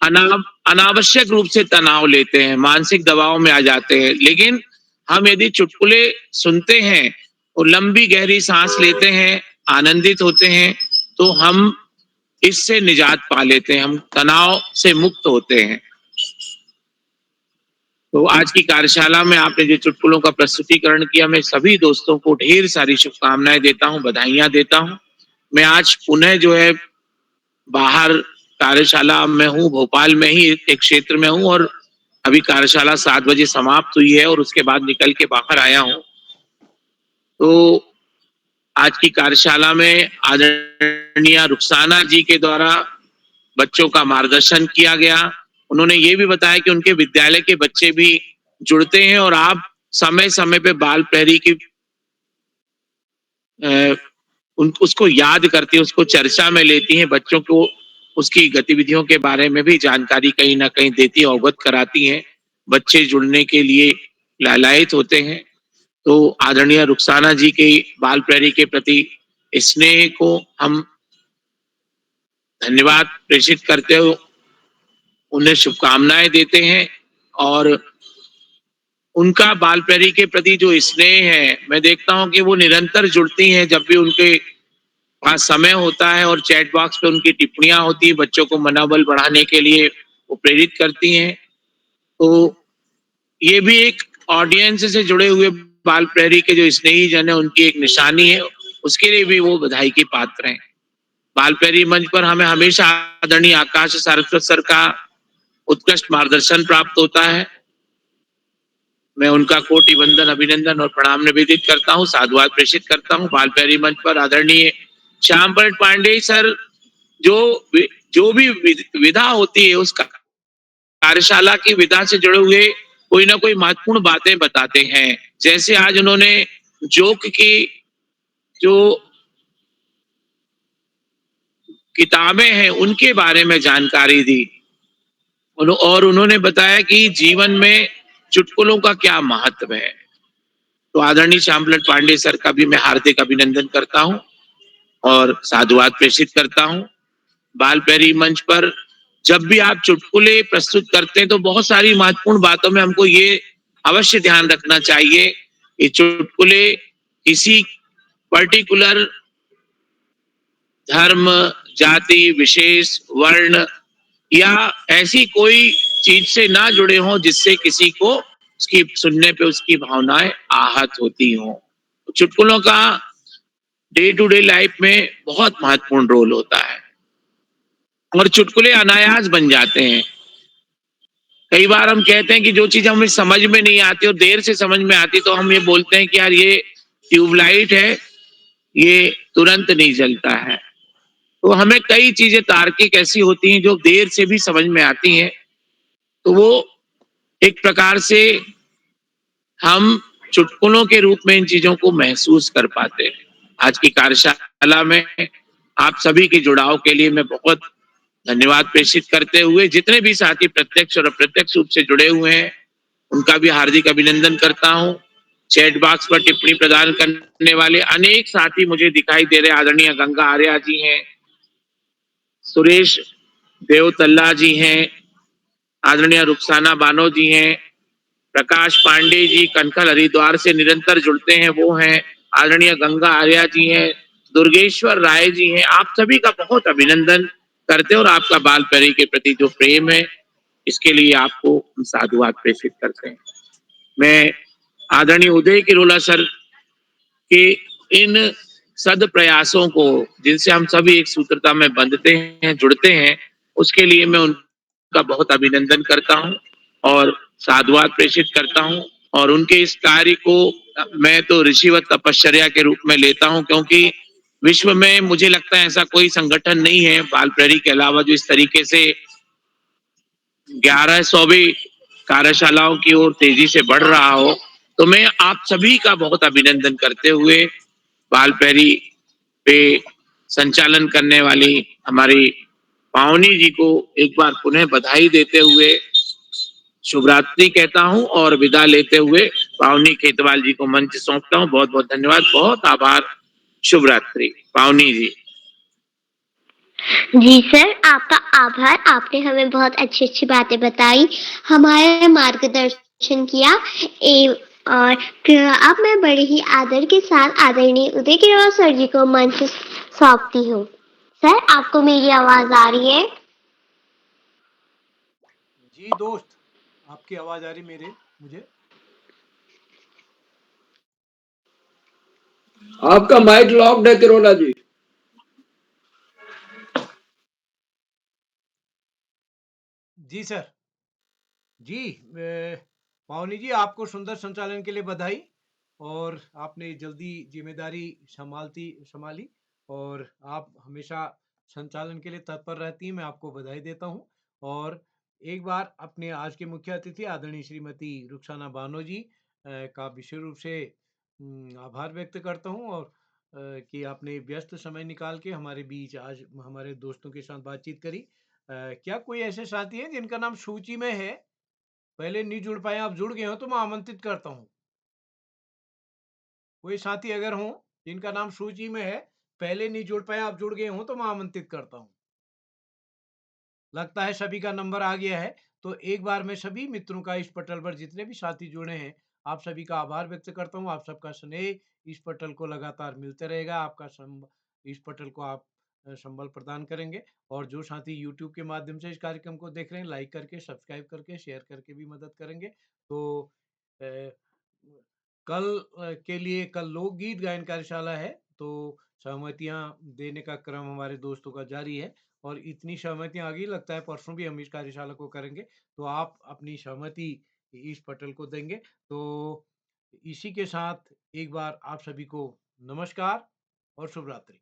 अनावश्यक रूप से तनाव लेते हैं, मानसिक दबाव में आ जाते हैं। लेकिन हम यदि चुटकुले सुनते हैं और लंबी गहरी सांस लेते हैं, आनंदित होते हैं, तो हम इससे निजात पा लेते हैं, हम तनाव से मुक्त होते हैं। तो आज की कार्यशाला में आपने जो चुटकुलों का प्रस्तुतिकरण किया, मैं सभी दोस्तों को ढेर सारी शुभकामनाएं देता हूं, बधाइयां देता हूं। मैं आज पुनः जो है बाहर कार्यशाला में हूं, भोपाल में ही एक क्षेत्र में हूं और अभी कार्यशाला 7 बजे समाप्त हुई है और उसके बाद निकल के बाहर आया हूं। तो आज की कार्यशाला में आदरणीय रुखसाना जी के द्वारा बच्चों का मार्गदर्शन किया गया। उन्होंने ये भी बताया कि उनके विद्यालय के बच्चे भी जुड़ते हैं और आप समय समय पे बाल प्रहरी की उसको याद करती है, उसको चर्चा में लेती हैं, बच्चों को उसकी गतिविधियों के बारे में भी जानकारी कहीं ना कहीं देती है, अवगत कराती हैं। बच्चे जुड़ने के लिए लालायित होते हैं। तो आदरणीय रुखसाना जी के बाल प्रहरी के प्रति स्नेह को हम धन्यवाद प्रेषित करते हुए उन्हें शुभकामनाएं देते हैं और उनका बाल प्रहरी के प्रति जो स्नेह है, मैं देखता हूं कि वो निरंतर जुड़ती हैं जब भी उनके पास समय होता है और चैट बॉक्स पे उनकी टिप्पणियां होती है, बच्चों को मनोबल बढ़ाने के लिए वो प्रेरित करती हैं। तो ये भी एक ऑडियंस से जुड़े हुए बाल प्रहरी के जो स्नेही जन है उनकी एक निशानी है, उसके लिए भी वो बधाई के पात्र हैं। बाल प्रहरी मंच पर हमें हमेशा आदरणीय आकाश सारस्वत सर का उत्कृष्ट मार्गदर्शन प्राप्त होता है। मैं उनका कोटि वंदन, अभिनंदन और प्रणाम निवेदित करता हूँ, साधुवाद प्रेषित करता हूँ। बाल प्रहरी मंच पर आदरणीय श्यामपल पांडे सर जो भी विधा होती है उस कार्यशाला की विधा से जुड़े हुए कोई ना कोई महत्वपूर्ण बातें बताते हैं। जैसे आज उन्होंने जोक की जो किताबें हैं उनके बारे में जानकारी दी और उन्होंने बताया कि जीवन में चुटकुलों का क्या महत्व है। तो आदरणीय श्यामलाल पांडे सर का भी मैं हार्दिक अभिनंदन करता हूं और साधुवाद प्रेषित करता हूं। बाल पैरी मंच पर जब भी आप चुटकुले प्रस्तुत करते हैं तो बहुत सारी महत्वपूर्ण बातों में हमको ये अवश्य ध्यान रखना चाहिए कि चुटकुले किसी पर्टिकुलर धर्म, जाति, विशेष, वर्ण या ऐसी कोई चीज से ना जुड़े हों जिससे किसी को उसकी सुनने पे उसकी भावनाएं आहत होती हों। चुटकुलों का डे टू डे लाइफ में बहुत महत्वपूर्ण रोल होता है और चुटकुले अनायास बन जाते हैं। कई बार हम कहते हैं कि जो चीज हमें समझ में नहीं आती और देर से समझ में आती तो हम ये बोलते हैं कि यार ये ट्यूबलाइट है, ये तुरंत नहीं जलता है। तो हमें कई चीजें तार्किक ऐसी होती हैं जो देर से भी समझ में आती हैं, तो वो एक प्रकार से हम चुटकुलों के रूप में इन चीजों को महसूस कर पाते हैं। आज की कार्यशाला में आप सभी के जुड़ाव के लिए मैं बहुत धन्यवाद प्रेषित करते हुए जितने भी साथी प्रत्यक्ष और अप्रत्यक्ष रूप से जुड़े हुए हैं उनका भी हार्दिक अभिनंदन करता हूं। चैट बॉक्स पर टिप्पणी प्रदान करने वाले अनेक साथी मुझे दिखाई दे रहे। आदरणीय गंगा आर्या जी हैं, सुरेश देवतल्ला जी हैं, आदरणीय रुखसाना बानो जी हैं, प्रकाश पांडे जी कनखल हरिद्वार से निरंतर जुड़ते हैं वो हैं, आदरणीय गंगा आर्या जी हैं, दुर्गेश्वर राय जी हैं। आप सभी का बहुत अभिनंदन करते हैं और आपका बाल पैरी के प्रति जो प्रेम है इसके लिए आपको हम साधुवाद प्रेषित करते हैं। मैं आदरणीय उदय किरोला सर के इन सद प्रयासों को जिनसे हम सभी एक सूत्रता में बंधते हैं, जुड़ते हैं, उसके लिए मैं उनका बहुत अभिनंदन करता हूं और साधुवाद प्रेषित करता हूं और उनके इस कार्य को मैं तो ऋषिवत तपश्चर्या के रूप में लेता हूं क्योंकि विश्व में मुझे लगता है ऐसा कोई संगठन नहीं है बाल प्रहरी के अलावा जो इस तरीके से 1100वीं कार्यशालाओं की ओर तेजी से बढ़ रहा हो। तो मैं आप सभी का बहुत अभिनंदन करते हुए बाल पैरी पे संचालन करने वाली हमारी पावनी जी को एक बार पुनः बधाई देते हुए शुभ रात्रि कहता हूं और विदा लेते हुए पावनी खेतवाल जी को मंच सौंपता हूं। बहुत बहुत धन्यवाद, बहुत आभार। शुभ रात्रि। पावनी जी। जी सर, आपका आभार। आपने हमें बहुत अच्छी अच्छी बातें बताई, हमारा मार्गदर्शन किया और अब मैं बड़े ही आदर के साथ आदरणीय उदय किरोल सर जी को मंच सौंपती हूँ। सर, आपको मेरी आवाज आ रही है? जी दोस्त, आपकी आवाज आ रही मुझे। आपका माइक लॉक्ड है किरोला जी। जी सर। जी पावनी जी, आपको सुंदर संचालन के लिए बधाई और आपने जल्दी जिम्मेदारी संभाली और आप हमेशा संचालन के लिए तत्पर रहती हैं। मैं आपको बधाई देता हूं और एक बार अपने आज के मुख्य अतिथि आदरणीय श्रीमती रुखसाना बानो जी का विशेष रूप से आभार व्यक्त करता हूं और कि आपने व्यस्त समय निकाल के हमारे बीच आज हमारे दोस्तों के साथ बातचीत करी। क्या कोई ऐसे साथी हैं जिनका नाम सूची में है, पहले नहीं जुड़ पाए, आप जुड़ गए हो तो मैं आमंत्रित करता हूँ। कोई साथी अगर हो जिनका नाम सूची में है, पहले नहीं जुड़ पाए, आप जुड़ गए हो तो मैं आमंत्रित करता हूँ। लगता है सभी का नंबर आ गया है, तो एक बार मैं सभी मित्रों का इस पटल पर जितने भी साथी जुड़े हैं, आप सभी का आभार व्यक्त करता हूँ। आप सबका स्नेह इस पटल को लगातार मिलते रहेगा। आपका इस पटल को आप संबल प्रदान करेंगे और जो साथी YouTube के माध्यम से इस कार्यक्रम को देख रहे हैं, लाइक करके, सब्सक्राइब करके, शेयर करके भी मदद करेंगे। तो अ, कल के लिए कल लोकगीत गायन कार्यशाला है, तो सहमतियां देने का क्रम हमारे दोस्तों का जारी है और इतनी सहमतियां आ गई, लगता है परसों भी हम इस कार्यशाला को करेंगे। तो आप अपनी सहमति इस पटल को देंगे। तो इसी के साथ एक बार आप सभी को नमस्कार और शुभ रात्रि।